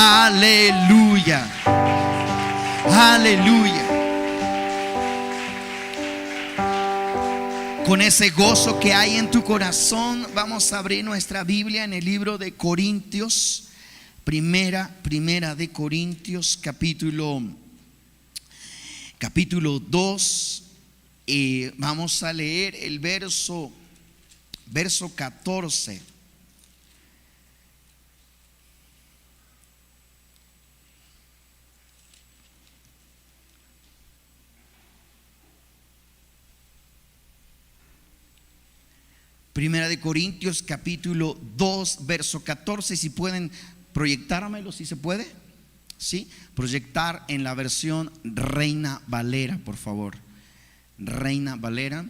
Aleluya. Aleluya. Con ese gozo que hay en tu corazón, vamos a abrir nuestra Biblia en el libro de Corintios. Primera de Corintios, capítulo 2. Y vamos a leer el verso 14. Primera de Corintios, capítulo 2, verso 14. Si pueden proyectármelo, si se puede. Sí, proyectar en la versión Reina Valera, por favor. Reina Valera.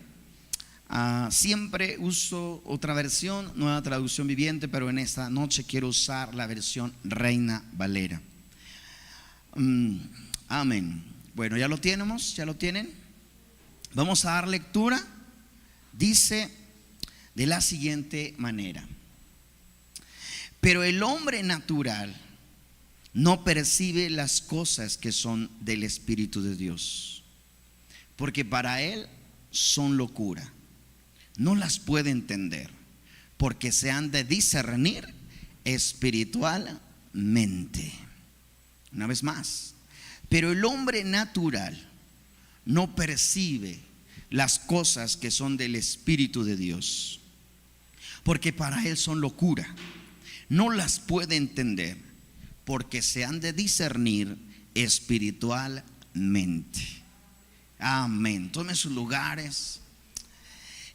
Siempre uso otra versión, Nueva Traducción Viviente, pero en esta noche quiero usar la versión Reina Valera. Amén. Bueno, ya lo tenemos, ya lo tienen. Vamos a dar lectura. Dice de la siguiente manera: pero el hombre natural no percibe las cosas que son del Espíritu de Dios, porque para él son locura. No las puede entender, porque se han de discernir espiritualmente. Una vez más, pero el hombre natural no percibe las cosas que son del Espíritu de Dios, porque para él son locura. No las puede entender, porque se han de discernir espiritualmente. Amén. Tomen sus lugares.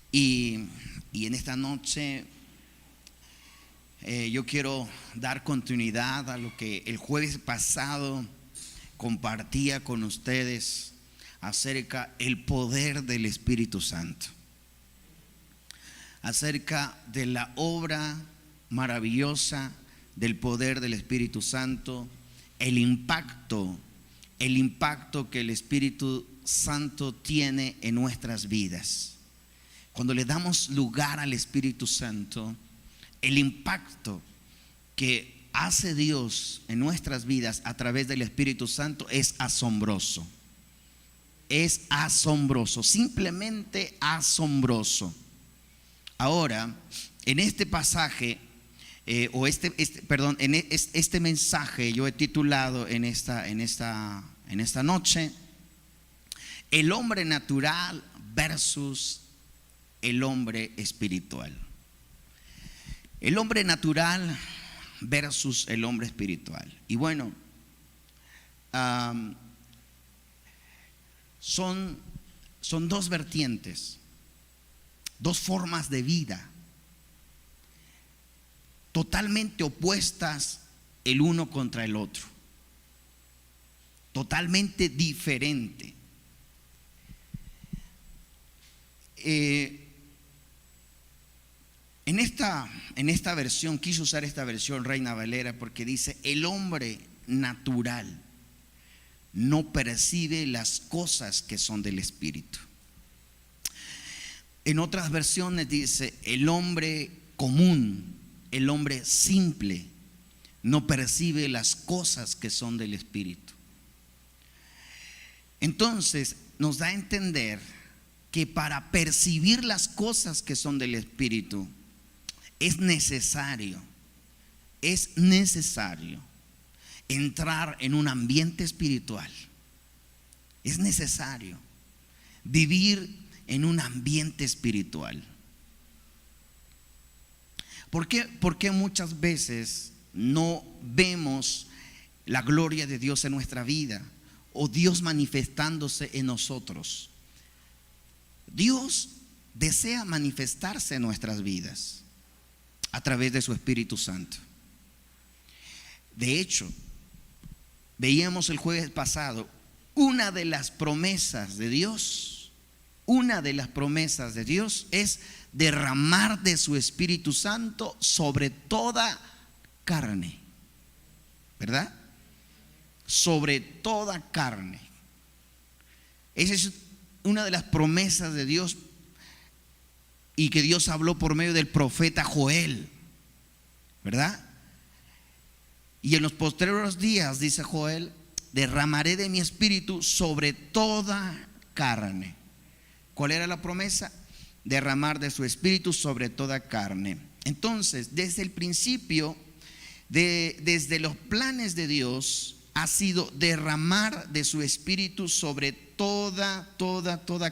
Y en esta noche yo quiero dar continuidad a lo que el jueves pasado compartía con ustedes acerca del poder del Espíritu Santo, acerca de la obra maravillosa del poder del Espíritu Santo, el impacto que el Espíritu Santo tiene en nuestras vidas. Cuando le damos lugar al Espíritu Santo, el impacto que hace Dios en nuestras vidas a través del Espíritu Santo es asombroso. Es asombroso, simplemente asombroso. Ahora, en este pasaje, este mensaje yo he titulado en esta noche: el hombre natural versus el hombre espiritual. El hombre natural versus el hombre espiritual. Y bueno, son dos vertientes, dos formas de vida totalmente opuestas el uno contra el otro, totalmente diferente. En esta versión, quise usar esta versión Reina Valera porque dice: el hombre natural no percibe las cosas que son del Espíritu. En otras versiones dice: el hombre común, el hombre simple, no percibe las cosas que son del Espíritu. Entonces nos da a entender que para percibir las cosas que son del Espíritu es necesario entrar en un ambiente espiritual. Es necesario vivir en un ambiente espiritual. ¿Por qué muchas veces no vemos la gloria de Dios en nuestra vida o Dios manifestándose en nosotros? Dios desea manifestarse en nuestras vidas a través de su Espíritu Santo. De hecho, veíamos el jueves pasado una de las promesas de Dios. Una de las promesas de Dios es derramar de su Espíritu Santo sobre toda carne, ¿verdad? Sobre toda carne. Esa es una de las promesas de Dios, y que Dios habló por medio del profeta Joel, ¿verdad? y en los postreros días, dice Joel, derramaré de mi espíritu sobre toda carne. ¿Cuál era la promesa? Derramar de su espíritu sobre toda carne. Entonces, desde el principio, desde los planes de Dios, ha sido derramar de su espíritu sobre toda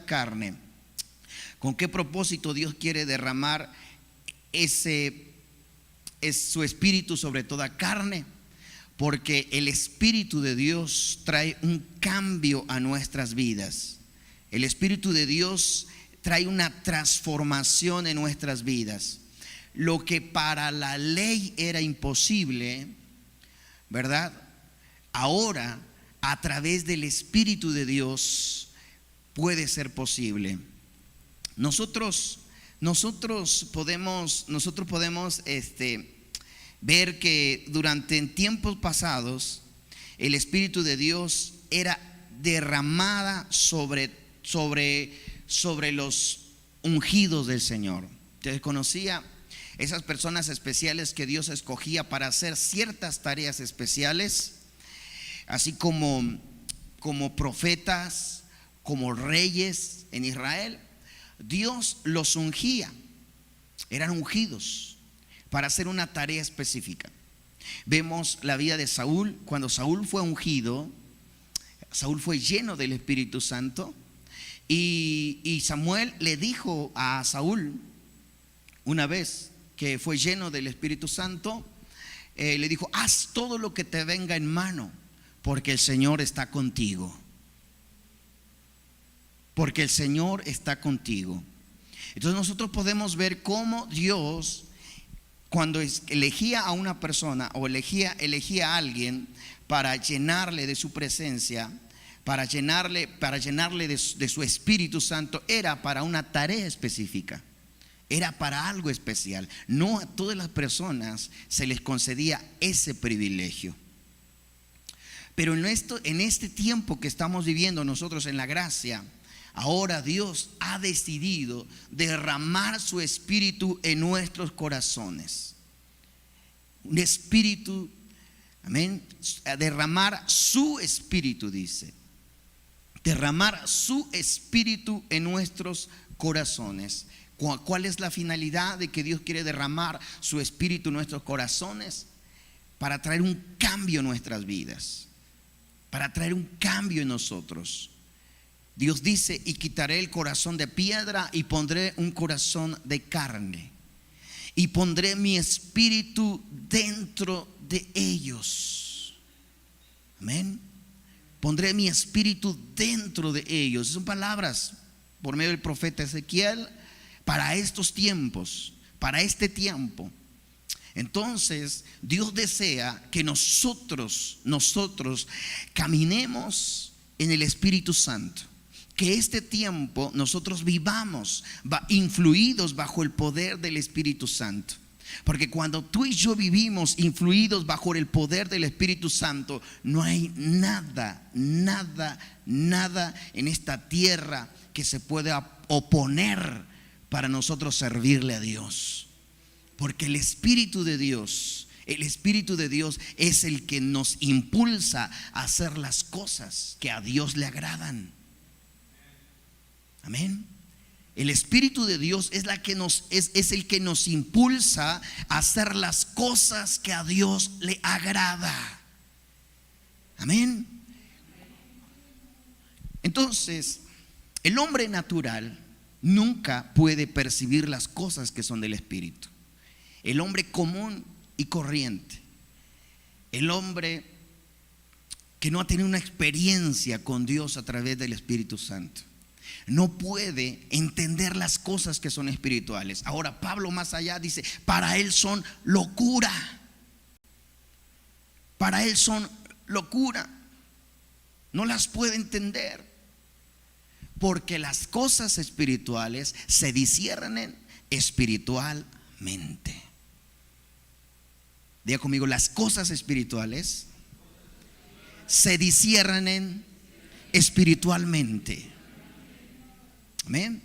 carne. ¿Con qué propósito Dios quiere derramar su espíritu sobre toda carne? Porque el Espíritu de Dios trae un cambio a nuestras vidas. El Espíritu de Dios trae una transformación en nuestras vidas. Lo que para la ley era imposible, ¿verdad? Ahora, a través del Espíritu de Dios, puede ser posible. Nosotros podemos ver que durante tiempos pasados el Espíritu de Dios era derramada sobre los ungidos del Señor. Usted conocía esas personas especiales que Dios escogía para hacer ciertas tareas especiales, así como profetas, como reyes en Israel. Dios los ungía, eran ungidos para hacer una tarea específica. Vemos la vida de Saúl. Cuando Saúl fue ungido, Saúl fue lleno del Espíritu Santo, y Samuel le dijo a Saúl, una vez que fue lleno del Espíritu Santo, le dijo: haz todo lo que te venga en mano, porque el Señor está contigo. Porque el Señor está contigo. Entonces nosotros podemos ver cómo Dios, cuando elegía a una persona o elegía a alguien para llenarle de su presencia, para llenarle de su Espíritu Santo, era para una tarea específica, era para algo especial. No a todas las personas se les concedía ese privilegio. Pero en este tiempo que estamos viviendo nosotros en la gracia, ahora Dios ha decidido derramar su espíritu en nuestros corazones. Un espíritu, amén, derramar su espíritu, dice. Derramar su espíritu en nuestros corazones. ¿Cuál es la finalidad de que Dios quiere derramar su espíritu en nuestros corazones? Para traer un cambio en nuestras vidas, para traer un cambio en nosotros. Dios dice: y quitaré el corazón de piedra y pondré un corazón de carne, y pondré mi espíritu dentro de ellos. Amén. Pondré mi espíritu dentro de ellos. Son palabras por medio del profeta Ezequiel para estos tiempos, para este tiempo. Entonces Dios desea que nosotros caminemos en el Espíritu Santo, que este tiempo nosotros vivamos influidos bajo el poder del Espíritu Santo. Porque cuando tú y yo vivimos influidos bajo el poder del Espíritu Santo, no hay nada en esta tierra que se pueda oponer para nosotros servirle a Dios. Porque el Espíritu de Dios es el que nos impulsa a hacer las cosas que a Dios le agradan. Amén. El Espíritu de Dios es el que nos impulsa a hacer las cosas que a Dios le agrada. Amén. Entonces, el hombre natural nunca puede percibir las cosas que son del Espíritu. El hombre común y corriente, el hombre que no ha tenido una experiencia con Dios a través del Espíritu Santo, no puede entender las cosas que son espirituales. Ahora Pablo más allá dice: para él son locura. Para él son locura. No las puede entender, porque las cosas espirituales se disciernen espiritualmente. Diga conmigo: las cosas espirituales se disciernen espiritualmente. Amén.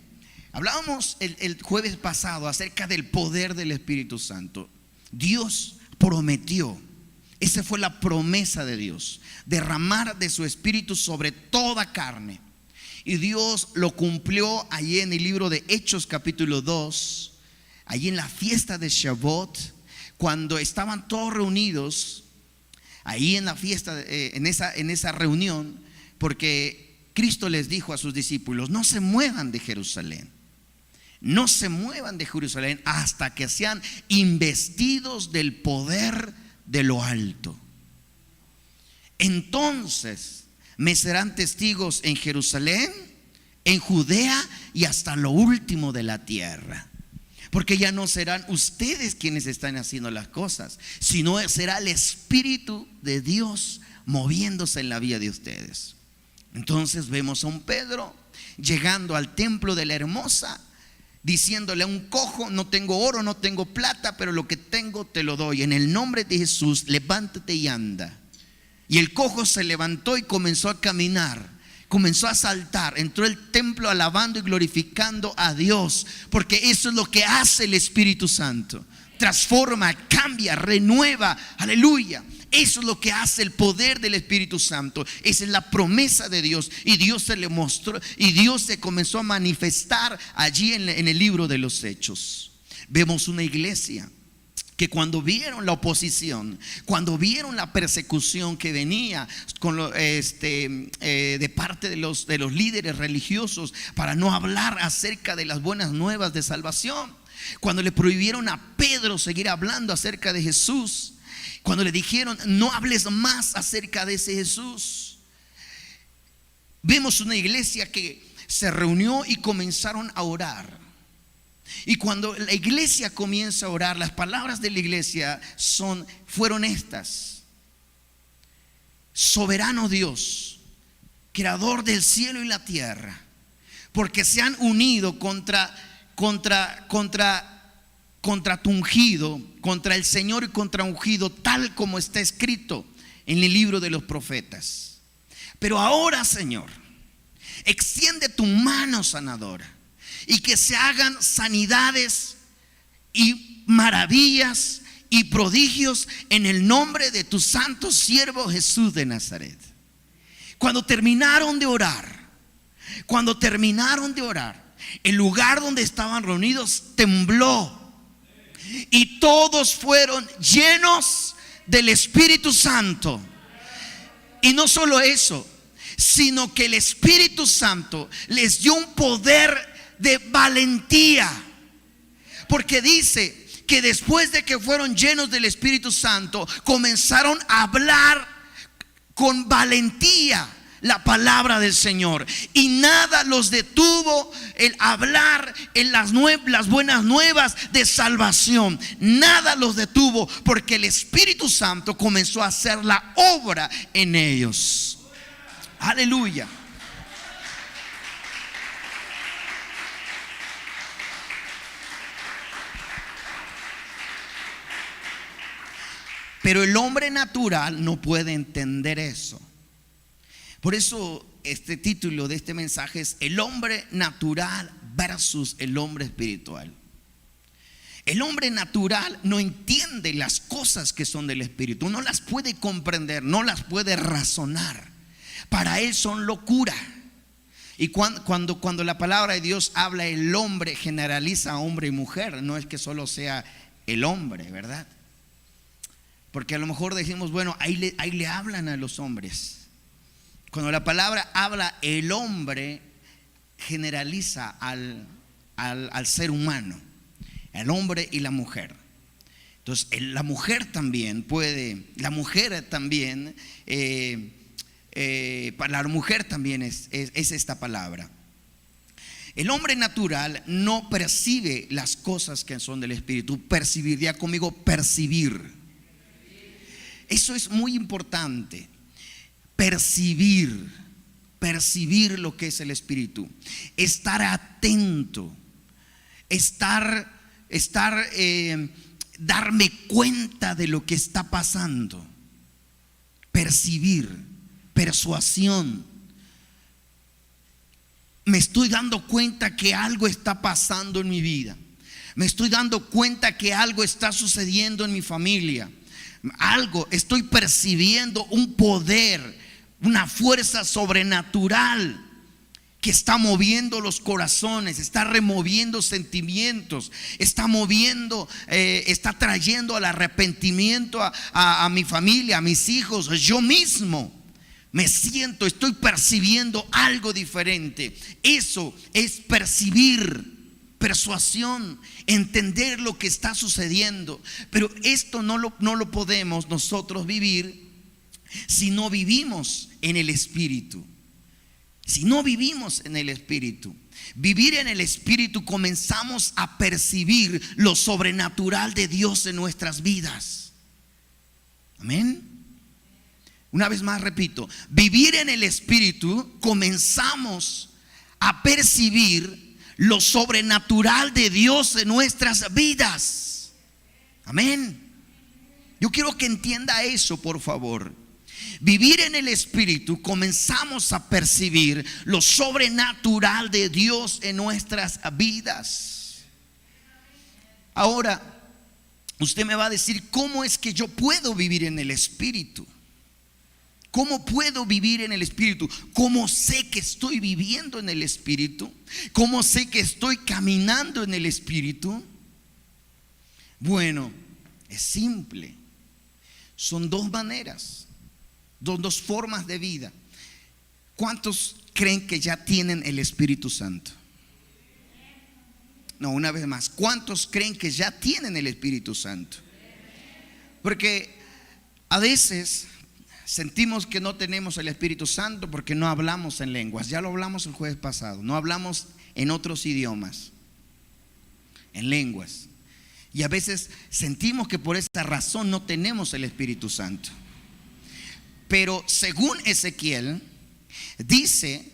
Hablábamos el jueves pasado acerca del poder del Espíritu Santo. Dios prometió Esa fue la promesa de Dios, derramar de su espíritu sobre toda carne. Y Dios lo cumplió allí en el libro de Hechos capítulo 2, allí en la fiesta de Shavuot, cuando estaban todos reunidos, ahí en la fiesta, en esa reunión, porque Cristo les dijo a sus discípulos: no se muevan de Jerusalén, no se muevan de Jerusalén hasta que sean investidos del poder de lo alto. Entonces me serán testigos en Jerusalén, en Judea y hasta lo último de la tierra. Porque ya no serán ustedes quienes están haciendo las cosas, sino será el Espíritu de Dios moviéndose en la vida de ustedes. Entonces vemos a un Pedro llegando al templo de la Hermosa, diciéndole a un cojo: no tengo oro, no tengo plata, pero lo que tengo te lo doy. En el nombre de Jesús, levántate y anda. Y el cojo se levantó y comenzó a caminar, comenzó a saltar, entró al templo alabando y glorificando a Dios, porque eso es lo que hace el Espíritu Santo: transforma, cambia, renueva. Aleluya. Eso es lo que hace el poder del Espíritu Santo. Esa es la promesa de Dios. Y Dios se le mostró, y Dios se comenzó a manifestar allí en el libro de los Hechos. Vemos una iglesia que cuando vieron la oposición, cuando vieron la persecución que venía de parte de los líderes religiosos para no hablar acerca de las buenas nuevas de salvación, cuando le prohibieron a Pedro seguir hablando acerca de Jesús, cuando le dijeron: no hables más acerca de ese Jesús, vemos una iglesia que se reunió y comenzaron a orar. Y cuando la iglesia comienza a orar, las palabras de la iglesia fueron estas: soberano Dios, creador del cielo y la tierra, porque se han unido contra tu ungido, contra el Señor y contra ungido, tal como está escrito en el libro de los profetas. Pero ahora, Señor, extiende tu mano sanadora y que se hagan sanidades y maravillas y prodigios en el nombre de tu santo siervo Jesús de Nazaret. Cuando terminaron de orar, el lugar donde estaban reunidos tembló, y todos fueron llenos del Espíritu Santo. Y no solo eso, sino que el Espíritu Santo les dio un poder de valentía, porque dice que después de que fueron llenos del Espíritu Santo, comenzaron a hablar con valentía la palabra del Señor, y nada los detuvo el hablar en las buenas nuevas de salvación. Nada los detuvo, porque el Espíritu Santo comenzó a hacer la obra en ellos. Aleluya. Pero el hombre natural no puede entender eso. Por eso este título de este mensaje es: el hombre natural versus el hombre espiritual. El hombre natural no entiende las cosas que son del Espíritu, no las puede comprender, no las puede razonar. Para él son locura. Y cuando la palabra de Dios habla, el hombre generaliza a hombre y mujer. No es que solo sea el hombre, ¿verdad? Porque a lo mejor decimos: bueno, ahí le hablan a los hombres. Cuando la palabra habla el hombre, generaliza al ser humano, el hombre y la mujer. Entonces la mujer también, para la mujer también es esta palabra. El hombre natural no percibe las cosas que son del Espíritu. Percibir, diga conmigo, percibir. Eso es muy importante. Percibir lo que es el Espíritu, estar atento, darme cuenta de lo que está pasando, percibir, persuasión. Me estoy dando cuenta que algo está pasando en mi vida, me estoy dando cuenta que algo está sucediendo en mi familia. algo, estoy percibiendo un poder, una fuerza sobrenatural que está moviendo los corazones, está removiendo sentimientos, está moviendo, está trayendo al arrepentimiento a mi familia, a mis hijos, yo mismo. Me siento, estoy percibiendo algo diferente. Eso es percibir, persuasión, entender lo que está sucediendo. Pero esto no lo podemos nosotros vivir si no vivimos en el Espíritu. Si no vivimos en el Espíritu. Vivir en el Espíritu, comenzamos a percibir lo sobrenatural de Dios en nuestras vidas. Amén. Una vez más repito, vivir en el Espíritu, comenzamos a percibir lo sobrenatural de Dios en nuestras vidas. Amén. Yo quiero que entienda eso, por favor. Vivir en el Espíritu, comenzamos a percibir lo sobrenatural de Dios en nuestras vidas. Ahora, usted me va a decir, ¿cómo es que yo puedo vivir en el Espíritu? ¿Cómo puedo vivir en el Espíritu? ¿Cómo sé que estoy viviendo en el Espíritu? ¿Cómo sé que estoy caminando en el Espíritu? Bueno, es simple. Son dos maneras, dos formas de vida. ¿Cuántos creen que ya tienen el Espíritu Santo? No, una vez más, ¿cuántos creen que ya tienen el Espíritu Santo? Porque a veces sentimos que no tenemos el Espíritu Santo porque no hablamos en lenguas. Ya lo hablamos el jueves pasado. No hablamos en otros idiomas, en lenguas. Y a veces sentimos que por esa razón no tenemos el Espíritu Santo. Pero según Ezequiel, dice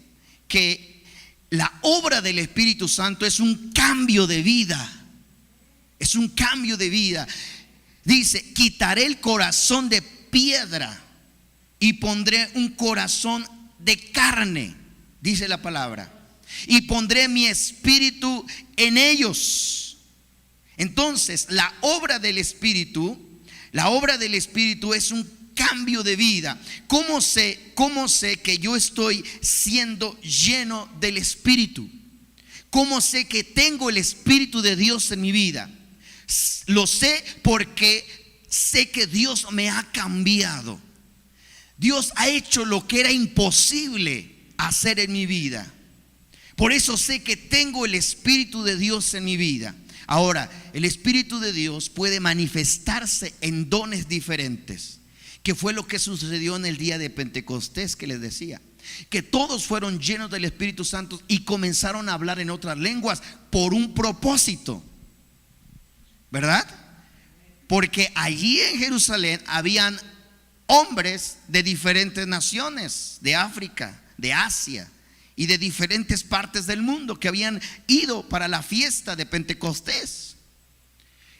que la obra del Espíritu Santo es un cambio de vida. Es un cambio de vida. Dice, quitaré el corazón de piedra y pondré un corazón de carne, dice la palabra, y pondré mi espíritu en ellos. Entonces, la obra del Espíritu es un cambio de vida. ¿Cómo sé que yo estoy siendo lleno del Espíritu? ¿Cómo sé que tengo el Espíritu de Dios en mi vida? Lo sé porque sé que Dios me ha cambiado. Dios ha hecho lo que era imposible hacer en mi vida. Por eso sé que tengo el Espíritu de Dios en mi vida. Ahora, el Espíritu de Dios puede manifestarse en dones diferentes, que fue lo que sucedió en el día de Pentecostés, que les decía, que todos fueron llenos del Espíritu Santo y comenzaron a hablar en otras lenguas por un propósito, ¿verdad? Porque allí en Jerusalén habían hombres de diferentes naciones, de África, de Asia y de diferentes partes del mundo que habían ido para la fiesta de Pentecostés.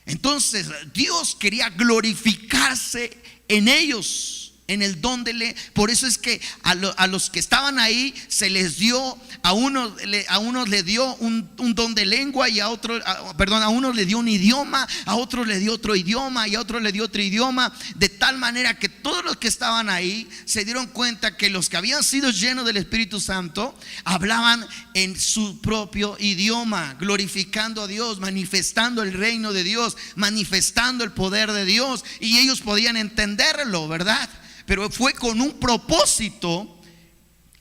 Entonces Dios quería glorificarse en ellos, en el don de por eso es que a los que estaban ahí se les dio, a unos le dio un don de lengua, y a unos le dio un idioma, a otros le dio otro idioma, y a otros le dio otro idioma, de tal manera que todos los que estaban ahí se dieron cuenta que los que habían sido llenos del Espíritu Santo hablaban en su propio idioma, glorificando a Dios, manifestando el reino de Dios, manifestando el poder de Dios, y ellos podían entenderlo, ¿verdad? Pero fue con un propósito,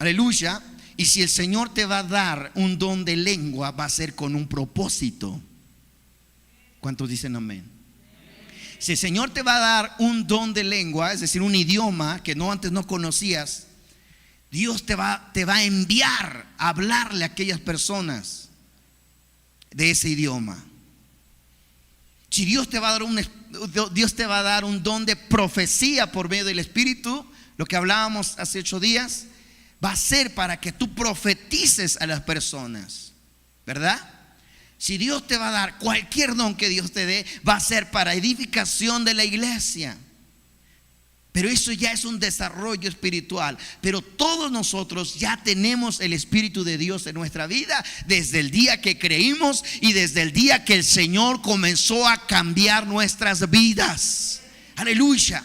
aleluya. Y si el Señor te va a dar un don de lengua, va a ser con un propósito. ¿Cuántos dicen amén? Si el Señor te va a dar un don de lengua, es decir, un idioma que antes no conocías, Dios te va a enviar a hablarle a aquellas personas de ese idioma. Si Dios te va a dar un don de profecía por medio del Espíritu, lo que hablábamos hace 8 días, va a ser para que tú profetices a las personas, ¿verdad? Si Dios te va a dar cualquier don que Dios te dé, va a ser para edificación de la iglesia. Pero eso ya es un desarrollo espiritual. Pero todos nosotros ya tenemos el Espíritu de Dios en nuestra vida desde el día que creímos y desde el día que el Señor comenzó a cambiar nuestras vidas. Aleluya.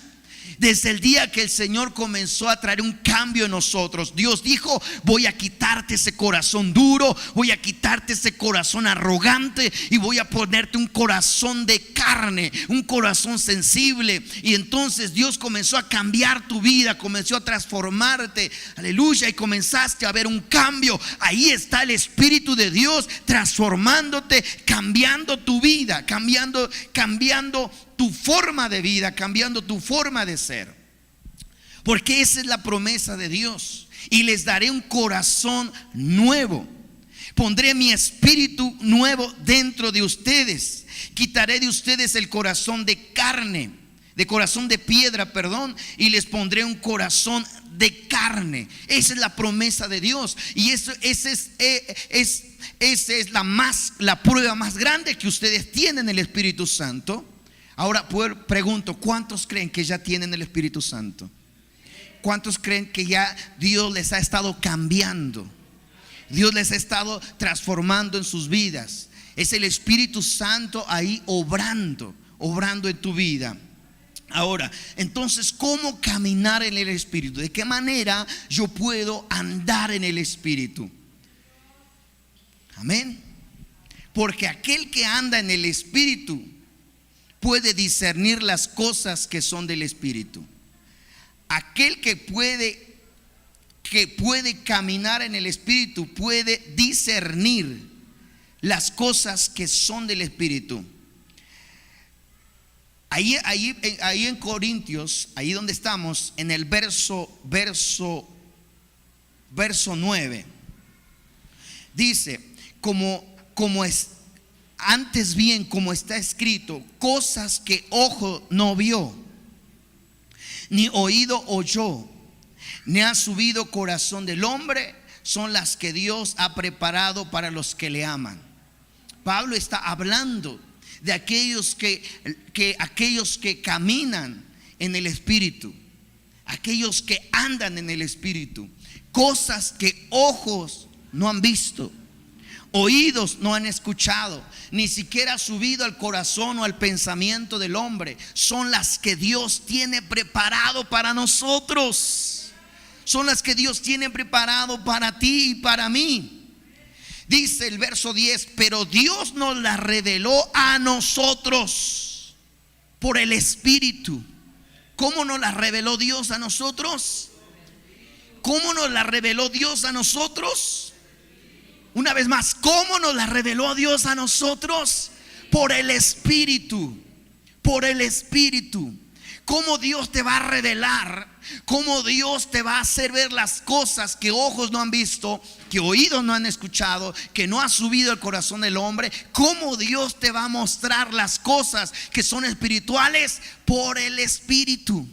Desde el día que el Señor comenzó a traer un cambio en nosotros, Dios dijo: voy a quitarte ese corazón duro, voy a quitarte ese corazón arrogante y voy a ponerte un corazón de carne, un corazón sensible. Y entonces Dios comenzó a cambiar tu vida, comenzó a transformarte, aleluya, y comenzaste a ver un cambio. Ahí está el Espíritu de Dios transformándote, cambiando tu vida, cambiando tu forma de vida, cambiando tu forma de ser. Porque esa es la promesa de Dios. Y les daré un corazón nuevo. Pondré mi espíritu nuevo dentro de ustedes. Quitaré de ustedes el corazón de carne, de corazón de piedra, perdón, y les pondré un corazón de carne. Esa es la promesa de Dios. Y esa es la prueba más grande que ustedes tienen, el Espíritu Santo. Ahora pregunto, ¿cuántos creen que ya tienen el Espíritu Santo? ¿Cuántos creen que ya Dios les ha estado cambiando? Dios les ha estado transformando en sus vidas. Es el Espíritu Santo ahí obrando en tu vida. Ahora, entonces, ¿cómo caminar en el Espíritu? ¿De qué manera yo puedo andar en el Espíritu? Amén. Porque aquel que anda en el Espíritu puede discernir las cosas que son del Espíritu. Aquel que puede caminar en el Espíritu puede discernir las cosas que son del Espíritu. Ahí en Corintios, ahí donde estamos, en el verso 9, dice: antes bien, como está escrito, cosas que ojo no vio, ni oído oyó, ni ha subido corazón del hombre, son las que Dios ha preparado para los que le aman. Pablo está hablando de aquellos que caminan en el Espíritu, aquellos que andan en el Espíritu. Cosas que ojos no han visto, oídos no han escuchado, ni siquiera ha subido al corazón o al pensamiento del hombre, son las que Dios tiene preparado para nosotros. Son las que Dios tiene preparado para ti y para mí. Dice el verso 10: pero Dios nos las reveló a nosotros por el Espíritu. ¿Cómo nos las reveló Dios a nosotros? ¿Cómo nos las reveló Dios a nosotros? Una vez más, ¿cómo nos la reveló Dios a nosotros? Por el Espíritu. Por el Espíritu. ¿Cómo Dios te va a revelar? ¿Cómo Dios te va a hacer ver las cosas que ojos no han visto, que oídos no han escuchado, que no ha subido al corazón del hombre? ¿Cómo Dios te va a mostrar las cosas que son espirituales? Por el Espíritu.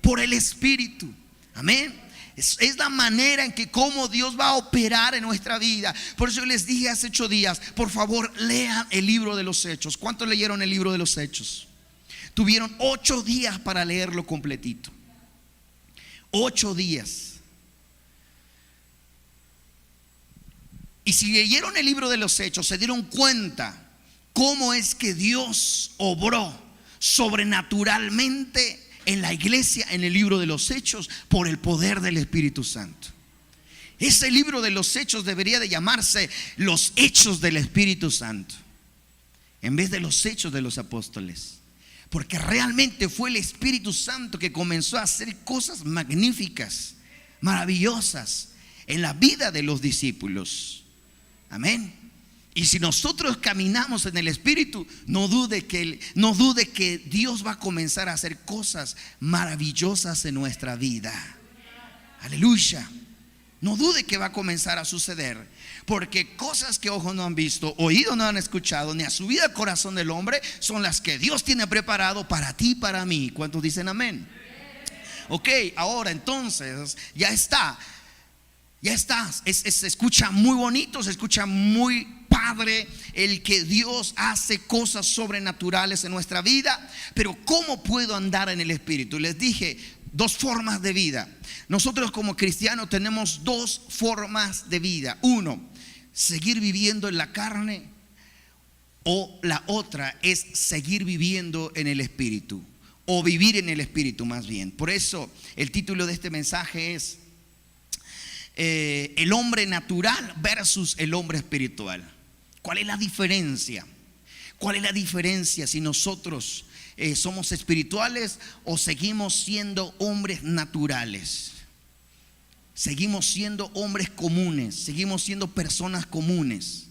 Por el Espíritu. Amén. Es la manera en que cómo Dios va a operar en nuestra vida. Por eso yo les dije hace 8 días, por favor, lean el libro de los Hechos. ¿Cuántos leyeron el libro de los Hechos? Tuvieron 8 días para leerlo completito. 8 días. Y si leyeron el libro de los Hechos, se dieron cuenta cómo es que Dios obró sobrenaturalmente en la iglesia, en el libro de los Hechos, por el poder del Espíritu Santo. Ese libro de los Hechos debería de llamarse los Hechos del Espíritu Santo, en vez de los Hechos de los Apóstoles. Porque realmente fue el Espíritu Santo que comenzó a hacer cosas magníficas, maravillosas en la vida de los discípulos. Amén. Y si nosotros caminamos en el Espíritu, no dude que Dios va a comenzar a hacer cosas maravillosas en nuestra vida. Aleluya. No dude que va a comenzar a suceder. Porque cosas que ojos no han visto, oídos no han escuchado, ni ha subido al corazón del hombre, son las que Dios tiene preparado para ti y para mí. ¿Cuántos dicen amén? Ok, ahora entonces ya está. Se escucha muy bonito, se escucha muy padre el que Dios hace cosas sobrenaturales en nuestra vida. Pero ¿cómo puedo andar en el Espíritu? Les dije 2 formas de vida. Nosotros como cristianos tenemos 2 formas de vida. 1, seguir viviendo en la carne, o la otra es seguir viviendo en el Espíritu. o vivir en el Espíritu más bien. Por eso el título de este mensaje es el hombre natural versus el hombre espiritual. ¿Cuál es la diferencia? ¿Cuál es la diferencia si nosotros somos espirituales o seguimos siendo hombres naturales? Seguimos siendo hombres comunes, seguimos siendo personas comunes.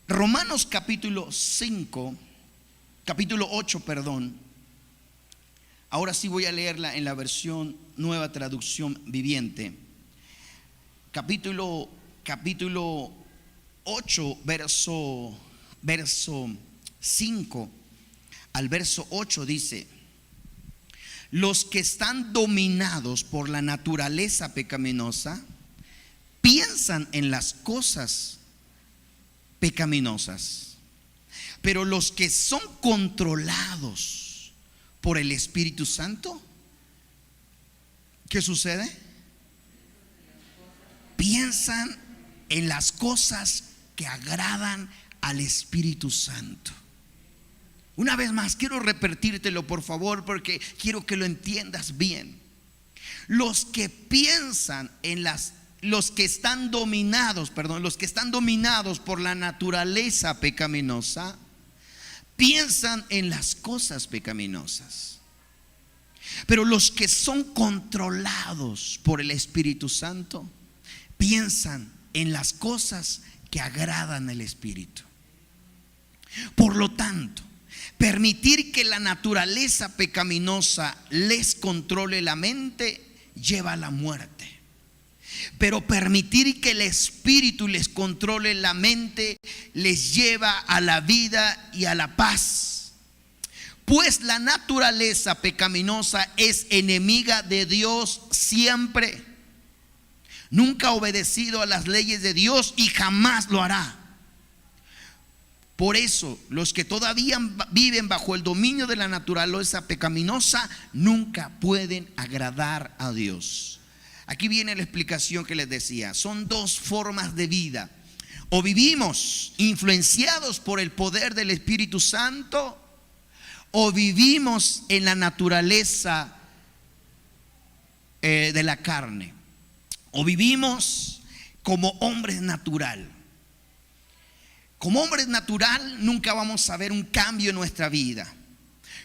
Romanos capítulo 8, perdón. Ahora sí voy a leerla en la versión Nueva Traducción Viviente. Capítulo 8, verso 5 al verso 8 dice: los que están dominados por la naturaleza pecaminosa piensan en las cosas pecaminosas, pero los que son controlados por el Espíritu Santo, ¿qué sucede? Piensan en las cosas que agradan al Espíritu Santo. Una vez más, quiero repetírtelo por favor, porque quiero que lo entiendas bien. Los que piensan en los que están dominados por la naturaleza pecaminosa, piensan en las cosas pecaminosas. Pero los que son controlados por el Espíritu Santo, piensan en las cosas que agradan al Espíritu. Por lo tanto, permitir que la naturaleza pecaminosa les controle la mente lleva a la muerte. Pero permitir que el Espíritu les controle la mente les lleva a la vida y a la paz. Pues la naturaleza pecaminosa es enemiga de Dios siempre. Nunca ha obedecido a las leyes de Dios y jamás lo hará. Por eso, los que todavía viven bajo el dominio de la naturaleza pecaminosa nunca pueden agradar a Dios. Aquí viene la explicación que les decía. Son dos formas de vida. O vivimos influenciados por el poder del Espíritu Santo, o vivimos en la naturaleza de la carne, o vivimos como hombres natural. Como hombre natural nunca vamos a ver un cambio en nuestra vida.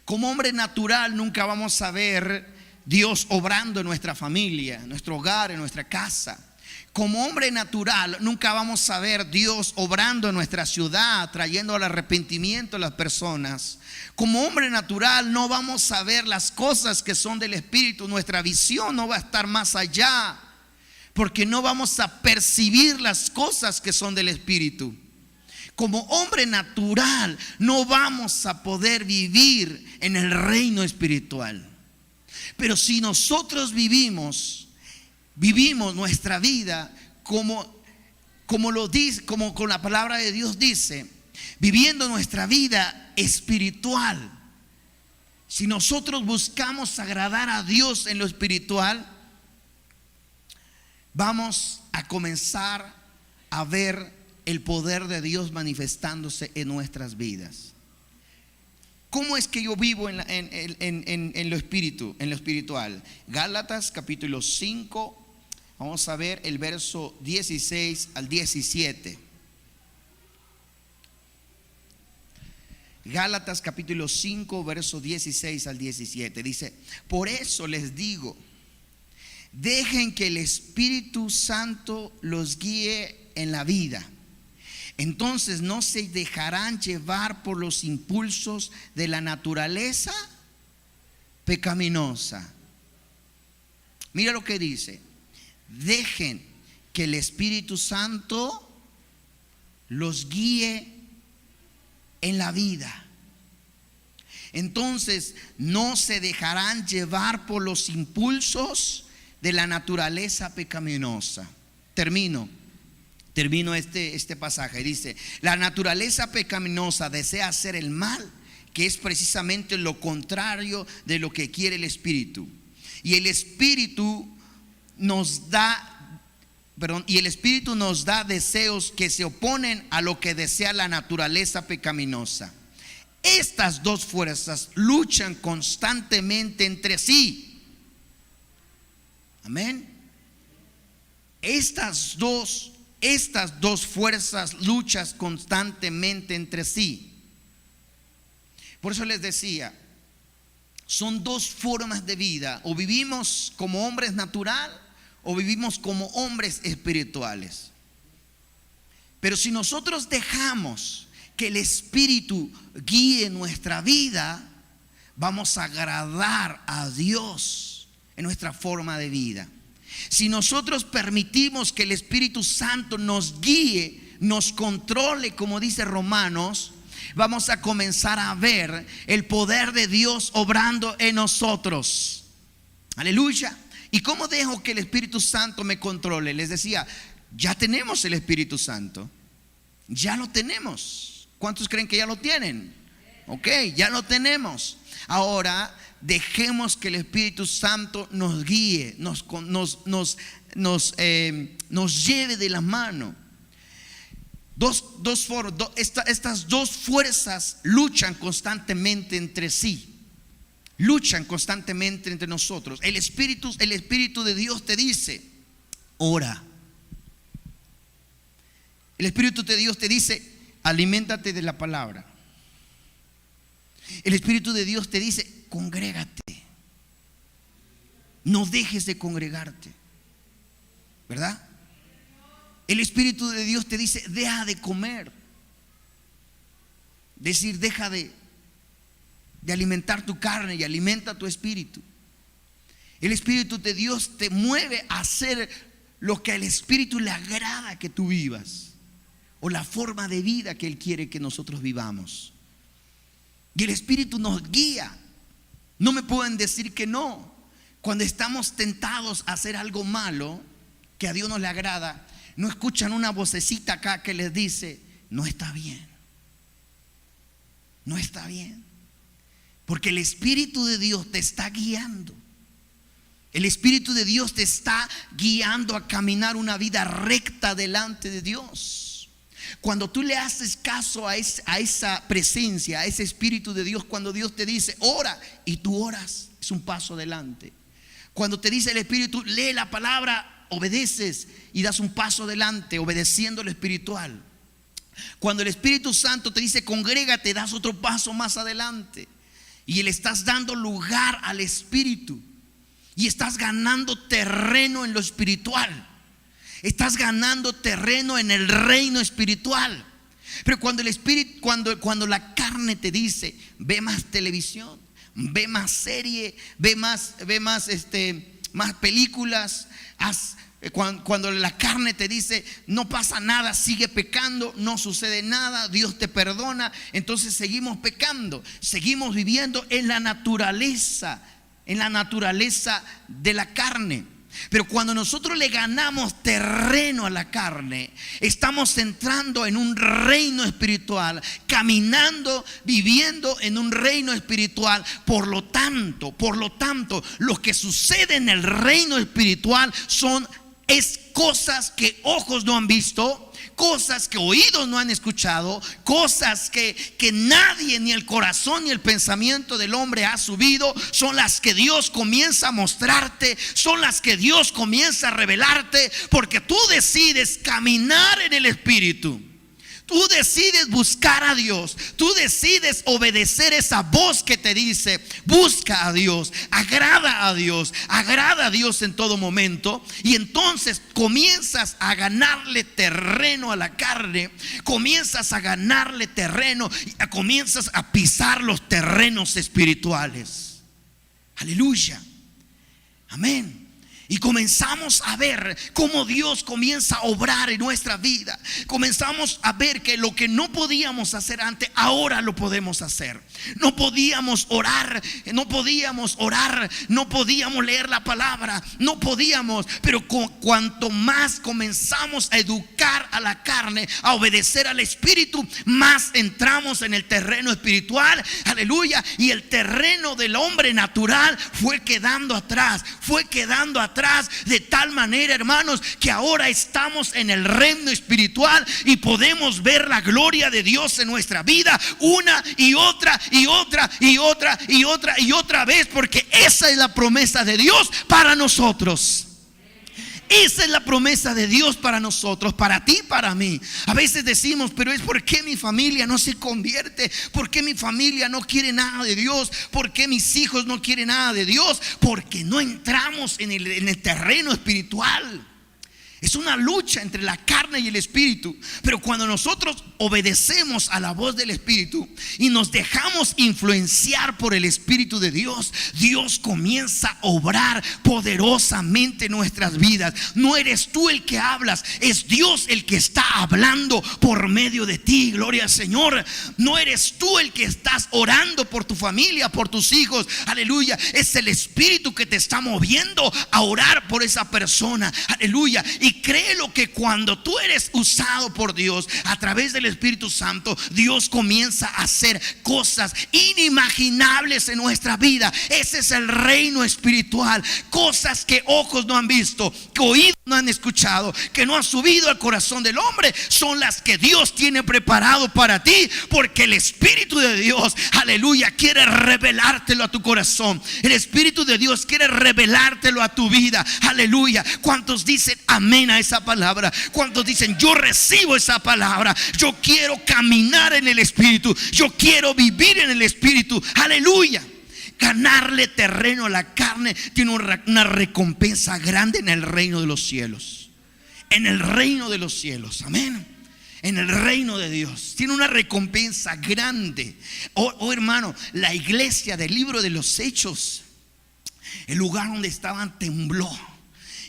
Como hombre natural nunca vamos a ver Dios obrando en nuestra familia, en nuestro hogar, en nuestra casa. Como hombre natural nunca vamos a ver Dios obrando en nuestra ciudad, trayendo al arrepentimiento a las personas. Como hombre natural no vamos a ver las cosas que son del Espíritu. Nuestra visión no va a estar más allá, porque no vamos a percibir las cosas que son del Espíritu. Como hombre natural no vamos a poder vivir en el reino espiritual. Pero si nosotros vivimos nuestra vida como lo dice, como con la palabra de Dios dice, viviendo nuestra vida espiritual. Si nosotros buscamos agradar a Dios en lo espiritual, vamos a comenzar a ver el poder de Dios manifestándose en nuestras vidas. ¿Cómo es que yo vivo en lo espiritual? Gálatas capítulo 5, vamos a ver el verso 16 al 17. Gálatas capítulo 5, verso 16 al 17. Dice: por eso les digo, dejen que el Espíritu Santo los guíe en la vida. Entonces no se dejarán llevar por los impulsos de la naturaleza pecaminosa. Mira lo que dice: dejen que el Espíritu Santo los guíe en la vida. Entonces no se dejarán llevar por los impulsos de la naturaleza pecaminosa. Termino este pasaje. Dice: la naturaleza pecaminosa desea hacer el mal, que es precisamente lo contrario de lo que quiere el Espíritu. Y el Espíritu nos da deseos que se oponen a lo que desea la naturaleza pecaminosa. Estas dos fuerzas luchan constantemente entre sí. Amén. Estas dos fuerzas luchan constantemente entre sí. Por eso les decía, son dos formas de vida. O vivimos como hombres natural o vivimos como hombres espirituales. Pero si nosotros dejamos que el Espíritu guíe nuestra vida, vamos a agradar a Dios en nuestra forma de vida. Si nosotros permitimos que el Espíritu Santo nos guíe, nos controle, como dice Romanos, vamos a comenzar a ver el poder de Dios obrando en nosotros. Aleluya. ¿Y cómo dejo que el Espíritu Santo me controle? Les decía, ya tenemos el Espíritu Santo. Ya lo tenemos. ¿Cuántos creen que ya lo tienen? Ok, ya lo tenemos. Ahora dejemos que el Espíritu Santo nos guíe, nos lleve de la mano. Estas dos fuerzas luchan constantemente entre sí. Luchan constantemente entre nosotros. El Espíritu de Dios te dice, ora. El Espíritu de Dios te dice, aliméntate de la palabra. El Espíritu de Dios te dice, congrégate. No dejes de congregarte, ¿verdad? El Espíritu de Dios te dice, deja de comer. Decir, deja de alimentar tu carne y alimenta tu espíritu. El Espíritu de Dios te mueve a hacer lo que al Espíritu le agrada que tú vivas, o la forma de vida que Él quiere que nosotros vivamos. Y el Espíritu nos guía. No me pueden decir que no. Cuando estamos tentados a hacer algo malo que a Dios no le agrada, no escuchan una vocecita acá que les dice, no está bien. No está bien. Porque el Espíritu de Dios te está guiando. El Espíritu de Dios te está guiando a caminar una vida recta delante de Dios. Cuando tú le haces caso a esa presencia, a ese Espíritu de Dios, cuando Dios te dice, ora, y tú oras, es un paso adelante. Cuando te dice el Espíritu, lee la palabra, obedeces y das un paso adelante, obedeciendo lo espiritual. Cuando el Espíritu Santo te dice, congrégate, das otro paso más adelante. Y le estás dando lugar al Espíritu. Y estás ganando terreno en lo espiritual. Estás ganando terreno en el reino espiritual. Pero cuando el Espíritu, cuando la carne te dice, ve más televisión, ve más serie, ve más películas, cuando la carne te dice, no pasa nada, sigue pecando, no sucede nada, Dios te perdona, entonces seguimos pecando, seguimos viviendo en la naturaleza de la carne. Pero cuando nosotros le ganamos terreno a la carne, estamos entrando en un reino espiritual, caminando, viviendo en un reino espiritual. Por lo tanto, lo que sucede en el reino espiritual es cosas que ojos no han visto, cosas que oídos no han escuchado, cosas que nadie, ni el corazón ni el pensamiento del hombre ha subido. Son las que Dios comienza a mostrarte, son las que Dios comienza a revelarte, porque tú decides caminar en el Espíritu. Tú decides buscar a Dios. Tú decides obedecer esa voz que te dice, busca a Dios, agrada a Dios en todo momento. Y entonces comienzas a ganarle terreno a la carne, comienzas a ganarle terreno, comienzas a pisar los terrenos espirituales. Aleluya. Amén. Y comenzamos a ver cómo Dios comienza a obrar en nuestra vida. Comenzamos a ver que lo que no podíamos hacer antes, ahora lo podemos hacer. No podíamos orar, no podíamos leer la palabra, no podíamos. Pero cuanto más comenzamos a educar a la carne, a obedecer al Espíritu, más entramos en el terreno espiritual. Aleluya. Y el terreno del hombre natural fue quedando atrás. atrás de tal manera, hermanos, que ahora estamos en el reino espiritual y podemos ver la gloria de Dios en nuestra vida una y otra y otra y otra y otra y otra vez, porque esa es la promesa de Dios para nosotros. Esa es la promesa de Dios para nosotros, para ti, para mí. A veces decimos, pero es porque mi familia no se convierte, porque mi familia no quiere nada de Dios, porque mis hijos no quieren nada de Dios, porque no entramos en el terreno espiritual. Es una lucha entre la carne y el espíritu. Pero cuando nosotros obedecemos a la voz del espíritu y nos dejamos influenciar por el espíritu de Dios, Dios comienza a obrar poderosamente en nuestras vidas. No eres tú el que hablas, es Dios el que está hablando por medio de ti. Gloria al Señor. No eres tú el que estás orando por tu familia, por tus hijos. Aleluya. Es el espíritu que te está moviendo a orar por esa persona. Aleluya. Y créelo que cuando tú eres usado por Dios a través del Espíritu Santo, Dios comienza a hacer cosas inimaginables en nuestra vida. Ese es el reino espiritual. Cosas que ojos no han visto, que oídos no han escuchado, que no han subido al corazón del hombre, son las que Dios tiene preparado para ti, porque el Espíritu de Dios, aleluya, quiere revelártelo a tu corazón. El Espíritu de Dios quiere revelártelo a tu vida. Aleluya. ¿Cuántos dicen amén a esa palabra? ¿Cuántos dicen yo recibo esa palabra? Yo quiero caminar en el Espíritu, yo quiero vivir en el Espíritu. Aleluya. Ganarle terreno a la carne tiene una recompensa grande en el reino de los cielos. En el reino de los cielos, amén. En el reino de Dios tiene una recompensa grande. Oh hermano, la iglesia del libro de los Hechos, el lugar donde estaban, tembló.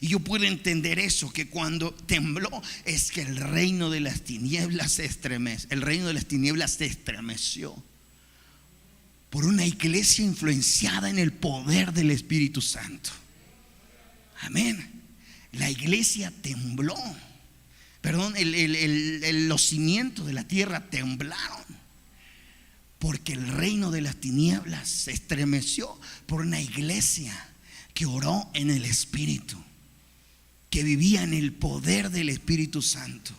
Y yo puedo entender eso, que cuando tembló es que el reino de las tinieblas se estremece. El reino de las tinieblas se estremeció por una iglesia influenciada en el poder del Espíritu Santo. Amén. La iglesia tembló. Perdón, los cimientos de la tierra temblaron, porque el reino de las tinieblas se estremeció por una iglesia que oró en el Espíritu, que vivía en el poder del Espíritu Santo.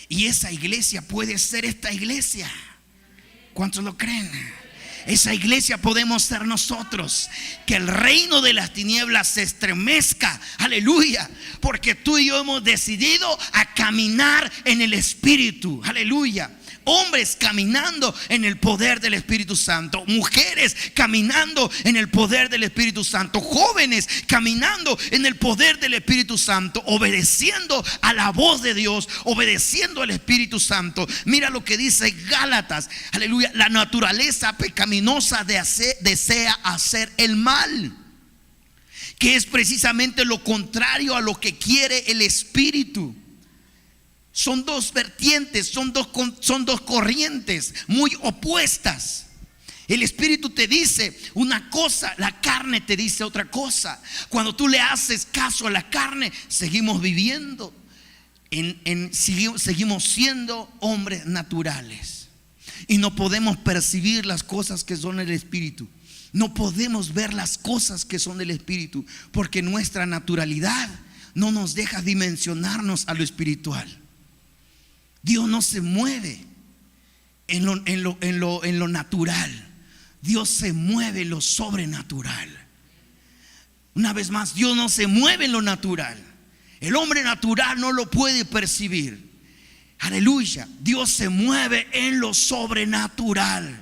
Y esa iglesia puede ser esta iglesia. ¿Cuántos lo creen? Esa iglesia podemos ser nosotros. Que el reino de las tinieblas se estremezca. Aleluya. Porque tú y yo hemos decidido a caminar en el Espíritu. Aleluya. Hombres caminando en el poder del Espíritu Santo, mujeres caminando en el poder del Espíritu Santo, jóvenes caminando en el poder del Espíritu Santo, obedeciendo a la voz de Dios, obedeciendo al Espíritu Santo. Mira lo que dice Gálatas, aleluya. La naturaleza pecaminosa desea hacer el mal, que es precisamente lo contrario a lo que quiere el Espíritu. Son dos vertientes, son dos corrientes muy opuestas. El Espíritu te dice una cosa, la carne te dice otra cosa. Cuando tú le haces caso a la carne, seguimos viviendo, seguimos siendo hombres naturales y no podemos percibir las cosas que son del Espíritu. No podemos ver las cosas que son del Espíritu, porque nuestra naturalidad no nos deja dimensionarnos a lo espiritual. Dios no se mueve en lo natural. Dios se mueve en lo sobrenatural. Una vez más, Dios no se mueve en lo natural. El hombre natural no lo puede percibir. Aleluya. Dios se mueve en lo sobrenatural.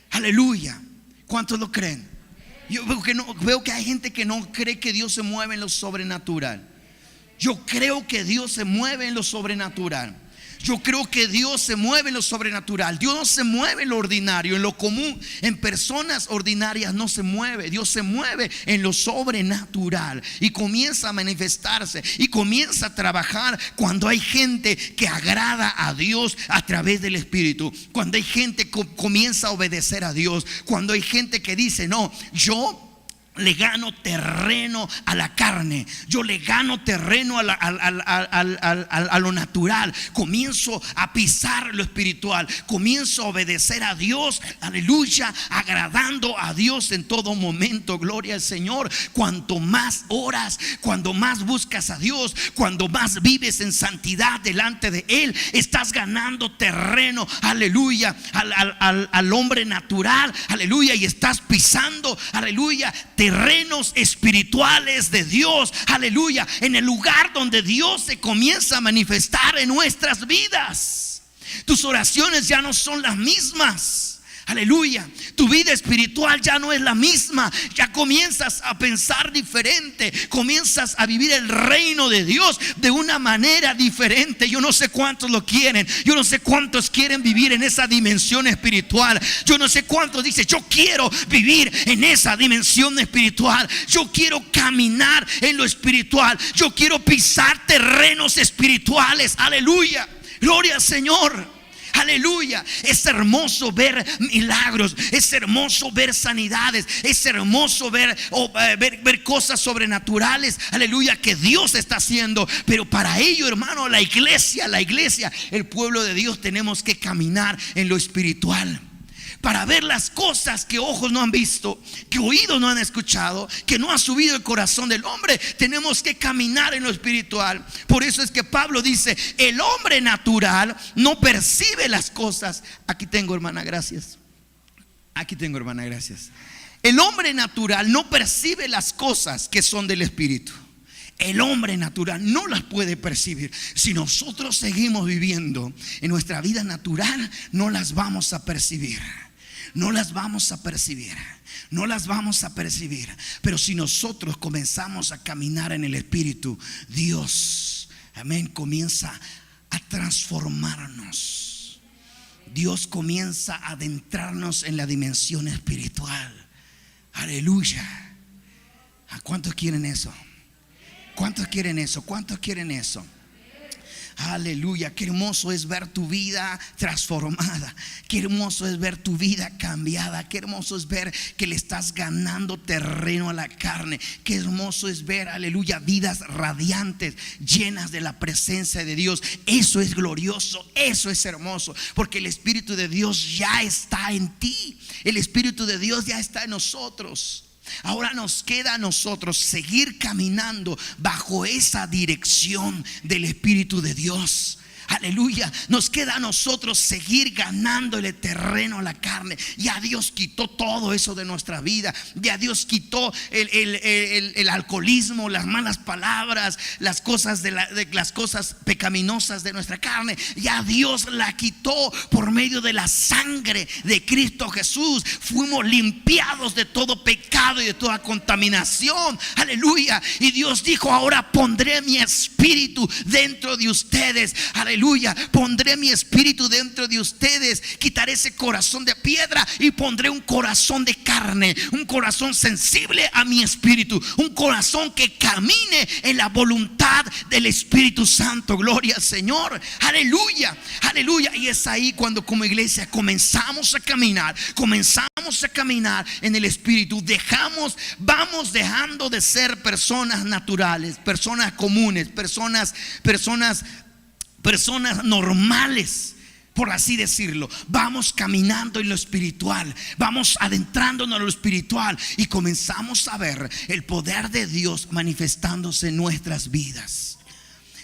Aleluya. ¿Cuántos lo creen? Yo veo que hay gente que no cree que Dios se mueve en lo sobrenatural. Yo creo que Dios se mueve en lo sobrenatural. Yo creo que Dios se mueve en lo sobrenatural. Dios no se mueve en lo ordinario, en lo común. En personas ordinarias no se mueve. Dios se mueve en lo sobrenatural y comienza a manifestarse y comienza a trabajar cuando hay gente que agrada a Dios a través del Espíritu. Cuando hay gente que comienza a obedecer a Dios. Cuando hay gente que dice: no, yo le gano terreno a la carne, yo le gano terreno a lo natural, comienzo a pisar lo espiritual, comienzo a obedecer a Dios, aleluya, agradando a Dios en todo momento, gloria al Señor. Cuanto más oras, cuando más buscas a Dios, cuando más vives en santidad delante de Él, estás ganando terreno, aleluya, al hombre natural, aleluya, y estás pisando, aleluya, terrenos espirituales de Dios, aleluya, en el lugar donde Dios se comienza a manifestar en nuestras vidas. Tus oraciones ya no son las mismas. Aleluya, tu vida espiritual ya no es la misma. Ya comienzas a pensar diferente, comienzas a vivir el reino de Dios de una manera diferente. Yo no sé cuántos lo quieren, yo no sé cuántos quieren vivir en esa dimensión espiritual. Yo no sé cuántos dicen: yo quiero vivir en esa dimensión espiritual, yo quiero caminar en lo espiritual, yo quiero pisar terrenos espirituales. Aleluya, gloria al Señor. Aleluya, es hermoso ver milagros, es hermoso ver sanidades, es hermoso ver cosas sobrenaturales, aleluya, que Dios está haciendo. Pero para ello, hermano, la iglesia, el pueblo de Dios, tenemos que caminar en lo espiritual, para ver las cosas que ojos no han visto, que oídos no han escuchado, que no ha subido el corazón del hombre. Tenemos que caminar en lo espiritual. Por eso es que Pablo dice: el hombre natural no percibe las cosas. Aquí tengo, hermana, gracias. El hombre natural no percibe las cosas que son del espíritu. El hombre natural no las puede percibir. Si nosotros seguimos viviendo en nuestra vida natural, no las vamos a percibir. Pero si nosotros comenzamos a caminar en el espíritu, Dios, amén, comienza a transformarnos. Dios comienza a adentrarnos en la dimensión espiritual. Aleluya. ¿A cuántos quieren eso? ¿Cuántos quieren eso? Aleluya, qué hermoso es ver tu vida transformada, qué hermoso es ver tu vida cambiada, qué hermoso es ver que le estás ganando terreno a la carne, qué hermoso es ver, aleluya, vidas radiantes, llenas de la presencia de Dios. Eso es glorioso, eso es hermoso, porque el Espíritu de Dios ya está en ti, el Espíritu de Dios ya está en nosotros. Ahora nos queda a nosotros seguir caminando bajo esa dirección del Espíritu de Dios. Aleluya, nos queda a nosotros seguir ganándole terreno a la carne. Ya Dios quitó todo eso de nuestra vida. Ya Dios quitó el alcoholismo, las malas palabras, las cosas las cosas pecaminosas de nuestra carne. Ya Dios la quitó por medio de la sangre de Cristo Jesús. Fuimos limpiados de todo pecado y de toda contaminación. Aleluya. Y Dios dijo: ahora pondré mi espíritu dentro de ustedes. Aleluya. Pondré mi espíritu dentro de ustedes. Quitaré ese corazón de piedra y pondré un corazón de carne, un corazón sensible a mi espíritu, un corazón que camine en la voluntad del Espíritu Santo. Gloria al Señor. Aleluya, aleluya. Y es ahí cuando como iglesia comenzamos a caminar en el espíritu. Vamos dejando de ser personas naturales, personas comunes, personas normales, por así decirlo. Vamos caminando en lo espiritual, vamos adentrándonos en lo espiritual y comenzamos a ver el poder de Dios manifestándose en nuestras vidas.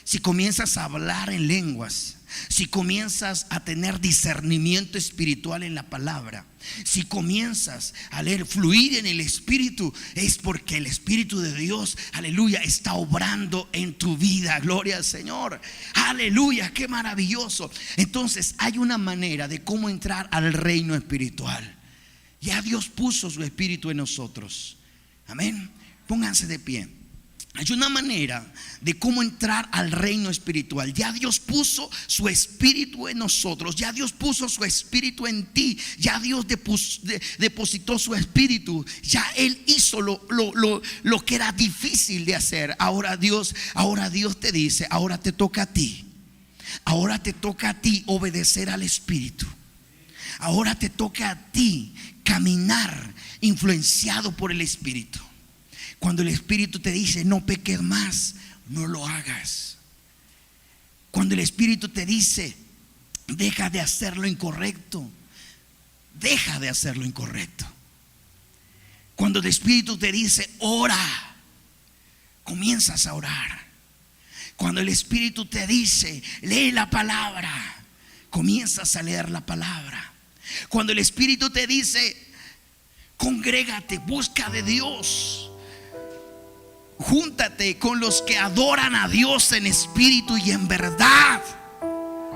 Si comienzas a hablar en lenguas, si comienzas a tener discernimiento espiritual en la palabra, si comienzas a leer, fluir en el Espíritu, es porque el Espíritu de Dios, aleluya, está obrando en tu vida. Gloria al Señor. Aleluya, qué maravilloso. Entonces hay una manera de cómo entrar al reino espiritual. Ya Dios puso su Espíritu en nosotros. Amén. Pónganse de pie. Hay una manera de cómo entrar al reino espiritual. Ya Dios puso su espíritu en nosotros. Ya Dios puso su espíritu en ti. Ya Dios depositó su espíritu. Ya Él hizo lo que era difícil de hacer. Ahora Dios te dice: ahora te toca a ti. Ahora te toca a ti obedecer al Espíritu. Ahora te toca a ti caminar influenciado por el Espíritu. Cuando el Espíritu te dice no peques más, no lo hagas. Cuando el Espíritu te dice deja de hacer lo incorrecto, deja de hacer lo incorrecto. Cuando el Espíritu te dice ora, comienzas a orar. Cuando el Espíritu te dice lee la palabra, comienzas a leer la palabra. Cuando el Espíritu te dice congrégate, busca de Dios, júntate con los que adoran a Dios en espíritu y en verdad.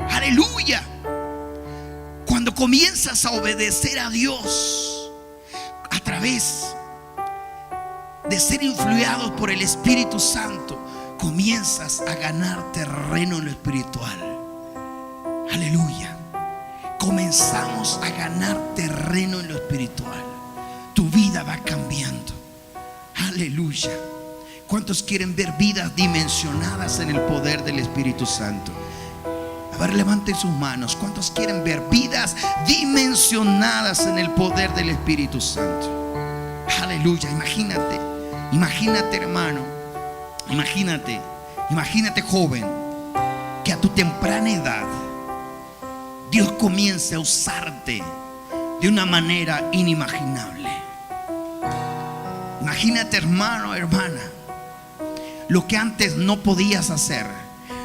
Aleluya. Cuando comienzas a obedecer a Dios a través de ser influidos por el Espíritu Santo, comienzas a ganar terreno en lo espiritual. Aleluya. Comenzamos a ganar terreno en lo espiritual. Tu vida va cambiando. Aleluya. ¿Cuántos quieren ver vidas dimensionadas en el poder del Espíritu Santo? A ver, levanten sus manos. ¿Cuántos quieren ver vidas dimensionadas en el poder del Espíritu Santo? Aleluya. Imagínate hermano, imagínate joven, que a tu temprana edad Dios comience a usarte de una manera inimaginable. Imagínate hermano, hermana, lo que antes no podías hacer,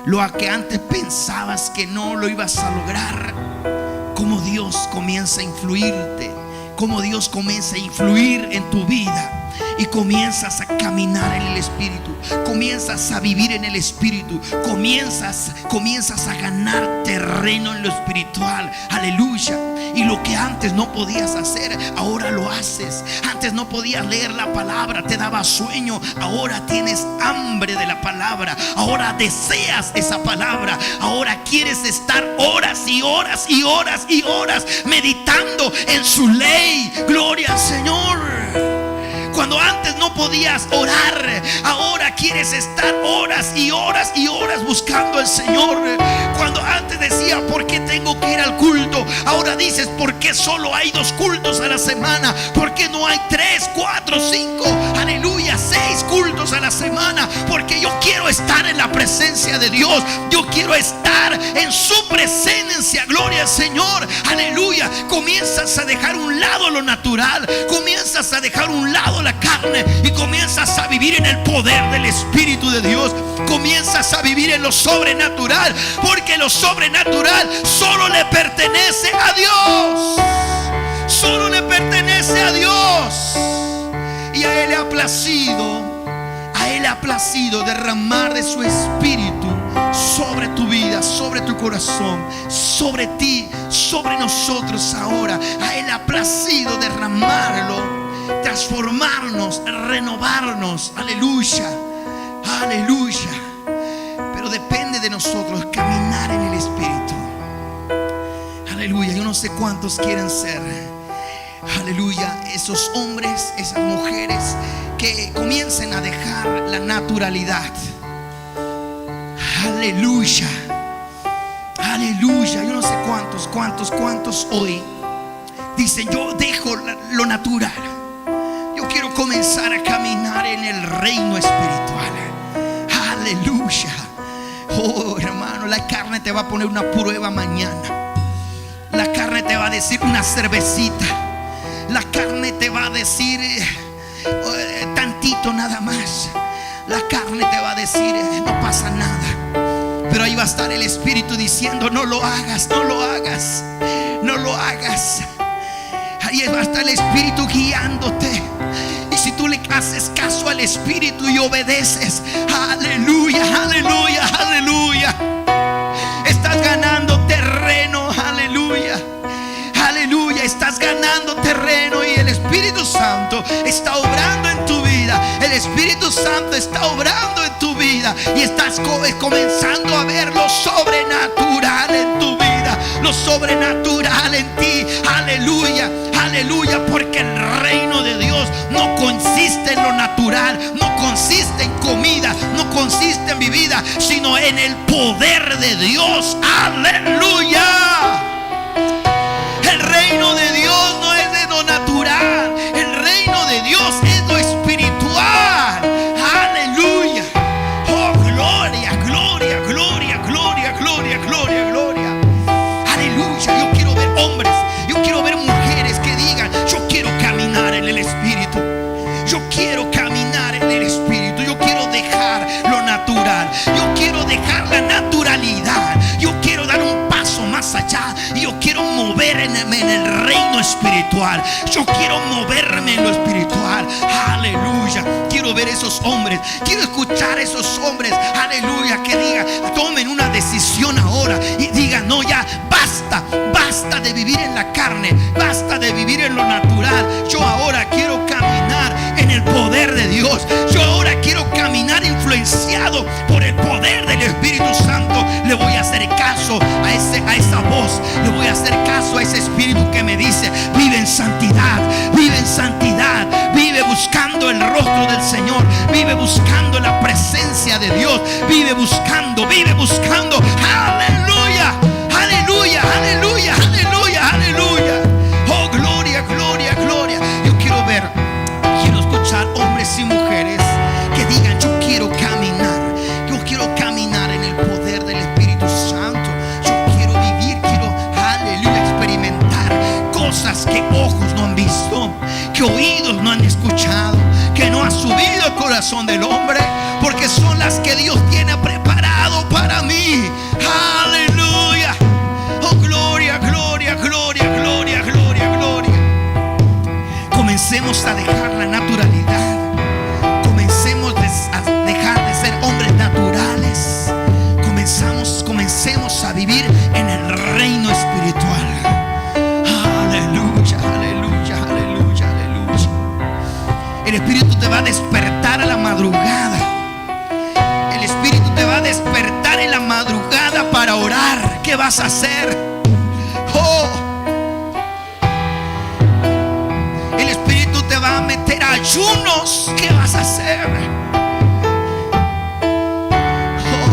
lo que antes pensabas que no lo ibas a lograr, cómo Dios comienza a influirte, cómo Dios comienza a influir en tu vida. Y comienzas a caminar en el Espíritu, comienzas a vivir en el Espíritu, comienzas a ganar terreno en lo espiritual. Aleluya. Y lo que antes no podías hacer, ahora lo haces. Antes no podías leer la palabra, te daba sueño. Ahora tienes hambre de la palabra, ahora deseas esa palabra, ahora quieres estar horas y horas y horas y horas meditando en su ley. Gloria al Señor. Cuando antes no podías orar, ahora quieres estar horas y horas y horas buscando al Señor. Cuando antes decía ¿por qué tengo que ir al culto? Ahora dices ¿por qué solo hay 2 cultos a la semana? ¿Por qué no hay 3, 4, 5, aleluya, 6 cultos a la semana? Porque yo quiero estar en la presencia de Dios. Yo quiero estar en su presencia. Gloria al Señor. Aleluya. Comienzas a dejar a un lado lo natural, comienzas a dejar a un lado la carne y comienzas a vivir en el poder del Espíritu de Dios. Comienzas a vivir en lo sobrenatural, porque lo sobrenatural solo le pertenece a Dios. Solo le pertenece a Dios. Y a Él le ha placido derramar de su Espíritu sobre tu vida, sobre tu corazón, sobre ti, sobre nosotros ahora. A Él le ha placido derramarlo, transformarnos, renovarnos. Aleluya, aleluya. Pero depende de nosotros caminar en el Espíritu. Aleluya. Yo no sé cuántos quieren ser, aleluya, esos hombres, esas mujeres que comiencen a dejar la naturalidad. Aleluya, aleluya. Yo no sé cuántos hoy dicen yo dejo lo natural, yo quiero comenzar a caminar en el reino espiritual. Aleluya. Oh hermano, la carne te va a poner una prueba mañana. La carne te va a decir una cervecita. La carne te va a decir tantito nada más. La carne te va a decir no pasa nada. Pero ahí va a estar el Espíritu diciendo no lo hagas, no lo hagas, no lo hagas. Ahí va a estar el Espíritu guiándote. Y si tú le haces caso al Espíritu y obedeces, aleluya, aleluya, aleluya, estás ganando terreno. Aleluya, aleluya. Estás ganando terreno y el Espíritu Santo está obrando en tu vida. El Espíritu Santo está obrando en tu vida y estás comenzando a ver lo sobrenatural en tu vida, lo sobrenatural en ti. Aleluya, aleluya. Porque el reino de Dios no consiste en lo natural, no consiste en comida, no consiste en bebida, sino en el poder de Dios. Aleluya. El reino de Dios no es de lo natural, el reino de Dios es lo espiritual. espiritual. Yo quiero moverme en lo espiritual. Aleluya. Quiero ver esos hombres. Quiero escuchar a esos hombres. Aleluya. Que digan, tomen una decisión ahora y digan: no, ya basta. Basta de vivir en la carne. Basta de vivir en lo natural. Yo ahora quiero caminar en el poder de Dios. Yo ahora quiero caminar influenciado por el poder del Espíritu Santo. Le voy a hacer caso a esa voz. Le voy a hacer caso a ese espíritu que me dice: vive en santidad, vive en santidad, vive buscando el rostro del Señor, vive buscando la presencia de Dios, vive buscando, vive buscando. Aleluya, aleluya, aleluya, aleluya, aleluya. Oh, gloria, gloria, gloria. Yo quiero escuchar hombres y mujeres que digan: yo quiero caminar en el poder del Espíritu Santo. Yo quiero vivir, aleluya, experimentar cosas que ojos no han visto, que oídos no han escuchado, que no ha subido al corazón del hombre, porque son las que Dios tiene preparado para mí. Aleluya. Oh, gloria, gloria, gloria, gloria, gloria, gloria. Comencemos a dejar la naturalidad. Comencemos a dejar de ser hombres naturales. Comencemos a vivir en el reino espiritual. Aleluya, aleluya, aleluya, aleluya. El Espíritu te va a despertar a la madrugada. El Espíritu te va a despertar en la madrugada para orar. ¿Qué vas a hacer? Oh, el Espíritu te va a meter a ayunos. ¿Qué vas a hacer? Oh,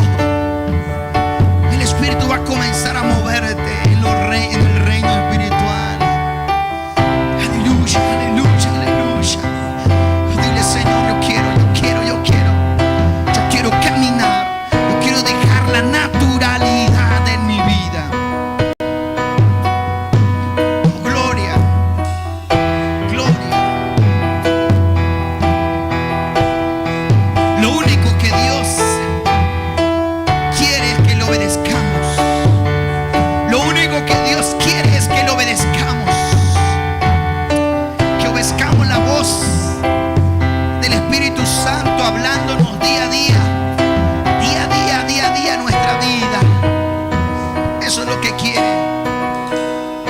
el Espíritu va a comenzar a moverte en el reino espiritual. Aleluya, aleluya, aleluya. Dile: Señor, yo quiero caminar. Yo quiero dejar la naturalidad en mi vida. Oh, gloria, gloria. Lo único que Dios quiere es que lo obedezcamos. Lo único que Dios quiere es que lo obedezcamos. Que obedezcamos la voz del Espíritu Santo hablándonos día a día. Día a día, día a día en nuestra vida. Eso es lo que quiere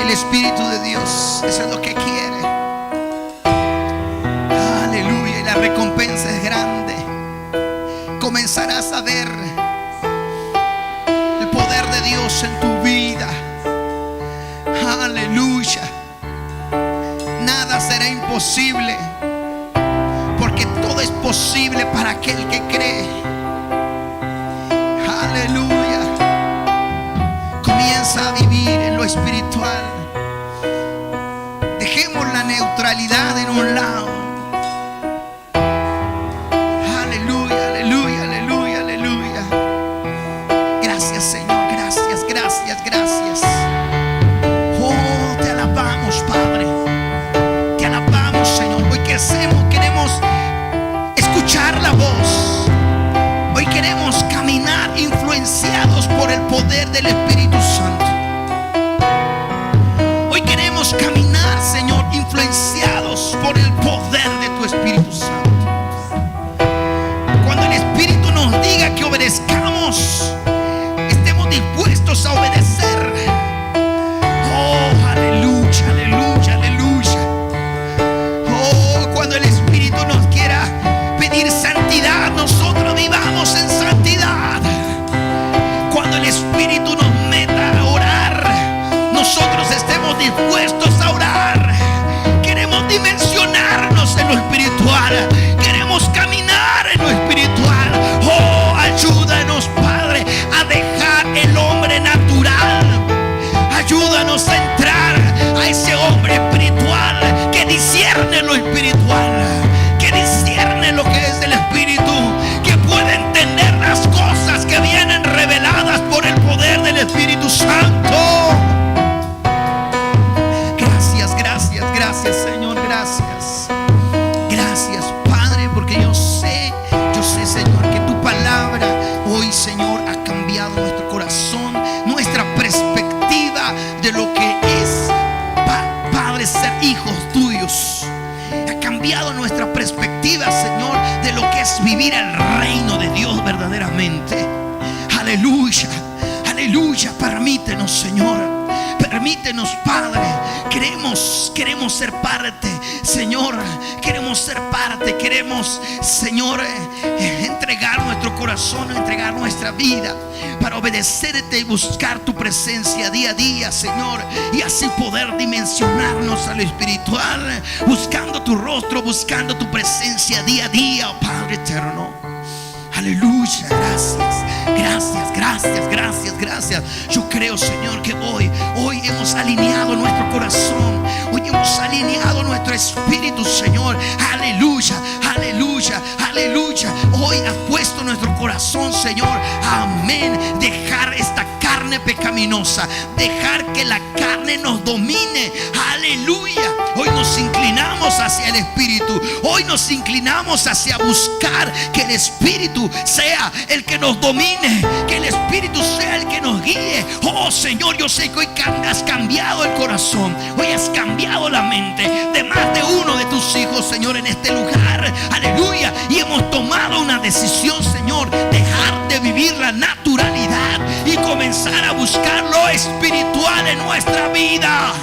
el Espíritu de Dios. Eso es lo que quiere. Aleluya. Y la recompensa es grande. Comenzarás a ver el poder de Dios en tu vida. Aleluya. Nada será imposible, porque todo es posible para aquel que cree. Aleluya. Comienza a vivir en lo espiritual. Dejemos la neutralidad en un lado. Aleluya, aleluya, aleluya, aleluya. Gracias, Señor, gracias, gracias, gracias. Oh, te alabamos, Padre. Te alabamos, Señor. Hoy queremos escuchar la voz. Hoy queremos caminar influenciados por el poder del Espíritu Santo. Hoy queremos caminar, Señor, influenciados por el poder de tu Espíritu Santo. Cuando el Espíritu nos diga que obedezcamos, estemos dispuestos a obedecer. Oh, aleluya, aleluya, aleluya. Oh, cuando el Espíritu nos quiera pedir santidad, nosotros vivamos en santidad. Cuando el Espíritu nos meta a orar, nosotros estemos dispuestos a orar. Queremos dimensionarnos en lo espiritual. Queremos caminar en lo espiritual. Oh, ayúdanos, Padre, a dejar el hombre natural cambiado nuestra perspectiva, Señor, de lo que es vivir el reino de Dios verdaderamente. Aleluya, aleluya. Permítenos, Señor. Permítenos, Padre. Queremos ser parte, Señor. Queremos ser parte. Queremos, Señor, entregar nuestro corazón, entregar nuestra vida para obedecerte y buscar tu presencia día a día, Señor. Y así poder dimensionarnos a lo espiritual, buscando tu rostro, buscando tu presencia día a día, oh Padre eterno. Aleluya, gracias, gracias, gracias, gracias, gracias. Yo creo, Señor, que hoy hemos alineado nuestro corazón, hoy hemos alineado nuestro espíritu, Señor. Aleluya, aleluya, aleluya. Hoy has puesto nuestro corazón, Señor. Amén. Dejar esta carne pecaminosa, dejar que la carne nos domine. Aleluya. Hoy nos inclinamos hacia el Espíritu. Hoy nos inclinamos hacia buscar que el Espíritu sea el que nos domine, que el Espíritu sea el que nos guíe. Oh Señor, yo sé que hoy has cambiado el corazón, hoy has cambiado la mente de más de uno de tus hijos, Señor, en este lugar. Aleluya. Y hemos tomado una decisión, Señor, dejar de vivir la naturalidad y comenzar a buscar lo espiritual en nuestra vida.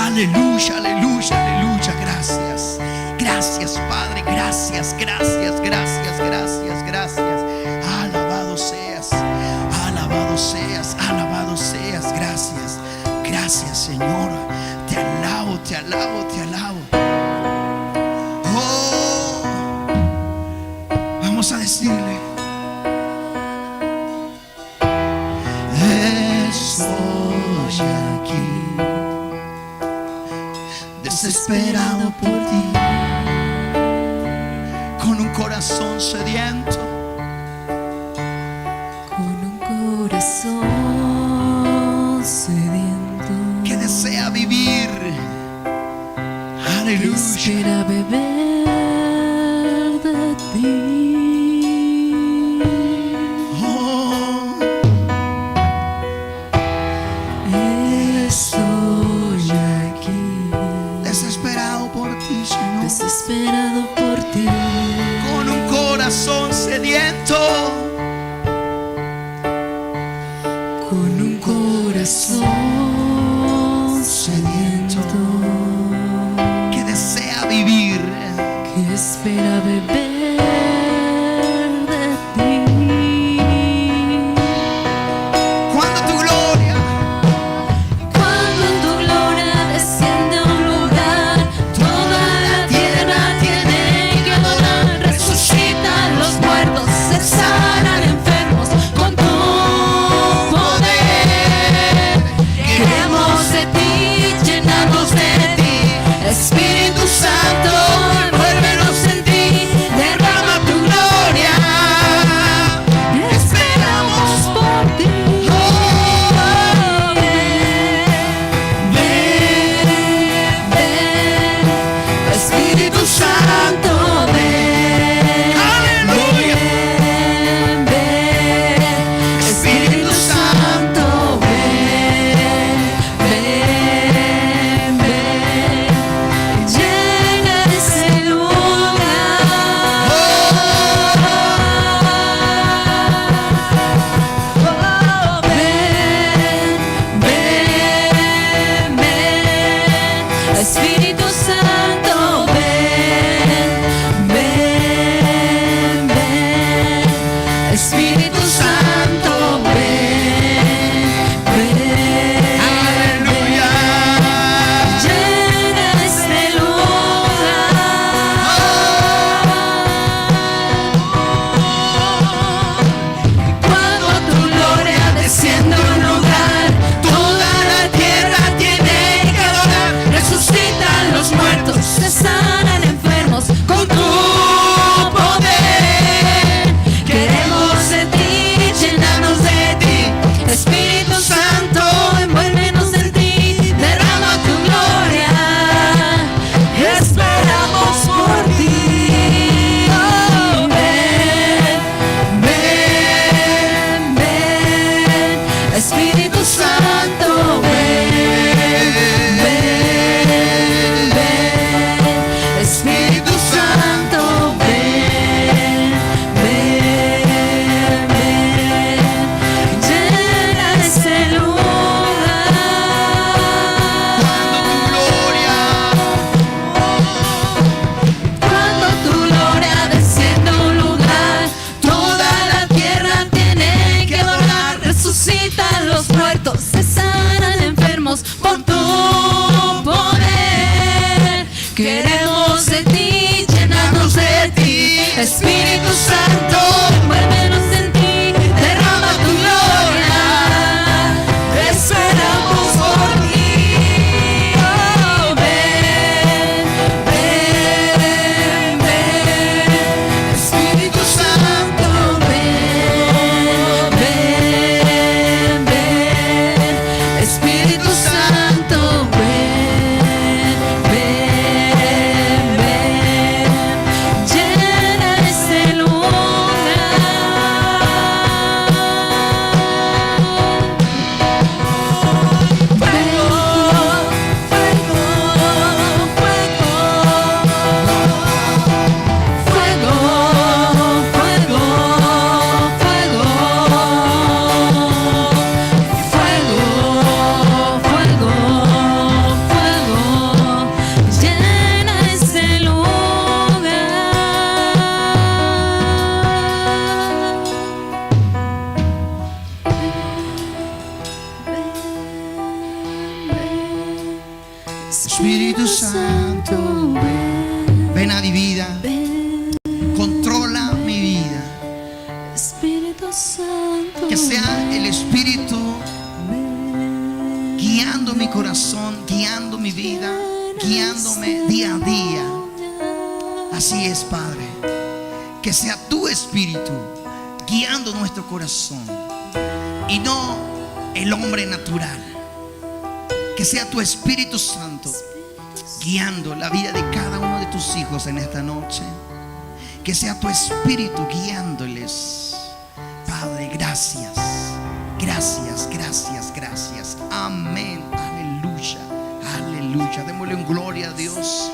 Aleluya, aleluya, aleluya. Gracias, gracias, Padre. Gracias, gracias, gracias, gracias, gracias. Alabado seas, alabado seas, alabado seas. Gracias, gracias, Señor. Te alabo, te alabo, te alabo. Oh, vamos a decirle: estoy aquí, desesperado por ti, con un corazón sediento, con un corazón sediento, que desea vivir. Aleluya. Espera beber de ti. Oh, estoy aquí, desesperado por ti, Señor, desesperado por ti, con un corazón sediento, con un corazón sediento, que desea vivir. que espera beber de ti. Cuando tu gloria, Cuando tu gloria desciende a un lugar, toda la tierra tiene que adorar. Resucitan los muertos, se sanan enfermos con tu poder. Queremos de ti, llenarnos de ti. Espíritu Santo, envuélvenos en ti. Derrama tu gloria. Esperamos por ti. Espíritu Santo, ven. aleluya. Ven, Espíritu Santo, ven, ven, ven. Llena ese lugar. Oh, ven, ven, ven. Espíritu Santo, ven, ven, ven. Espíritu Santo, ven, ven. Aleluya. Llena este lugar. Cuando tu gloria desciende a un lugar, toda la tierra tiene que adorar. Resucitan los muertos, se sanan enfermos con tu poder. Queremos de Espíritu Santo, muévenos en ti, derrama tu gloria. Esperamos por ti. Oh, ven, ven, ven. Espíritu Santo, ven, ven, ven. Espíritu Santo, ven, ven, ven. Llena ese lugar. Fuego, fuego, fuego. Fuego, fuego, fuego. Fuego, fuego, fuego. Llena ese lugar. Espíritu Santo, ven a mi vida, controla mi vida. Espíritu Santo, Que sea el Espíritu guiando mi corazón, guiando mi vida, guiándome día a día. Así es, Padre. Que sea tu Espíritu guiando nuestro corazón y no el hombre natural. Que sea tu Espíritu Santo guiando la vida de cada uno de tus hijos en esta noche. Que sea tu Espíritu guiándoles. Padre, gracias. Gracias, gracias, gracias. Amén. Aleluya. Aleluya. Démosle un gloria a Dios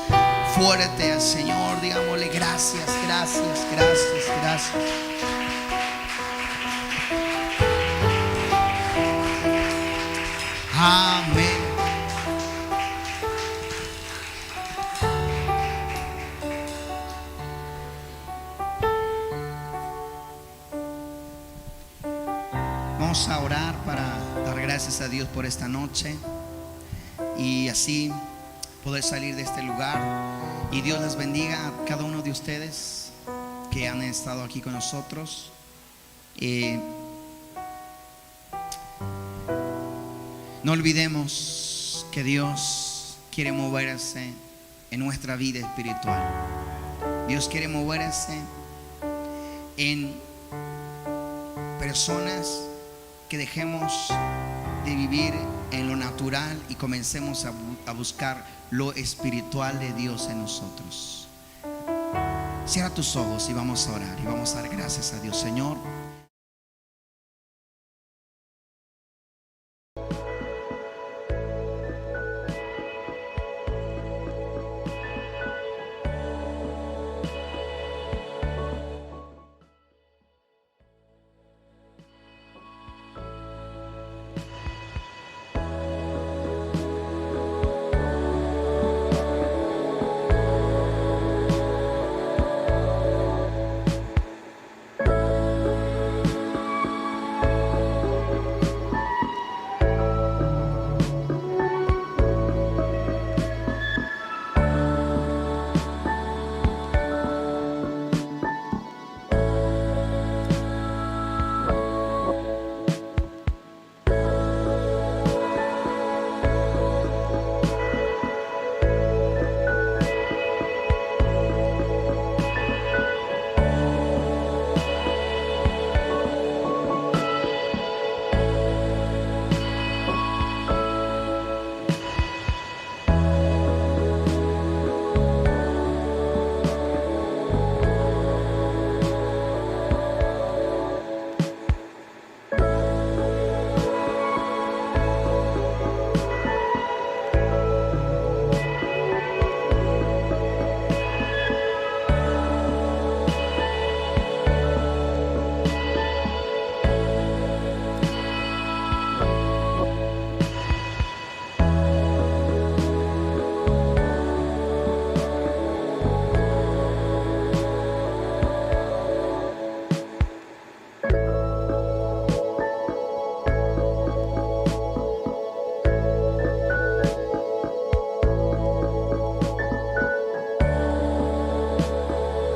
fuerte al Señor. Digámosle gracias, gracias, gracias, gracias. Amén. Vamos a orar para dar gracias a Dios por esta noche y así poder salir de este lugar. Y Dios les bendiga a cada uno de ustedes que han estado aquí con nosotros. No olvidemos que Dios quiere moverse en nuestra vida espiritual. Dios quiere moverse en personas que dejemos de vivir en lo natural y comencemos a buscar lo espiritual de Dios en nosotros. Cierra tus ojos y vamos a orar y vamos a dar gracias a Dios. Señor,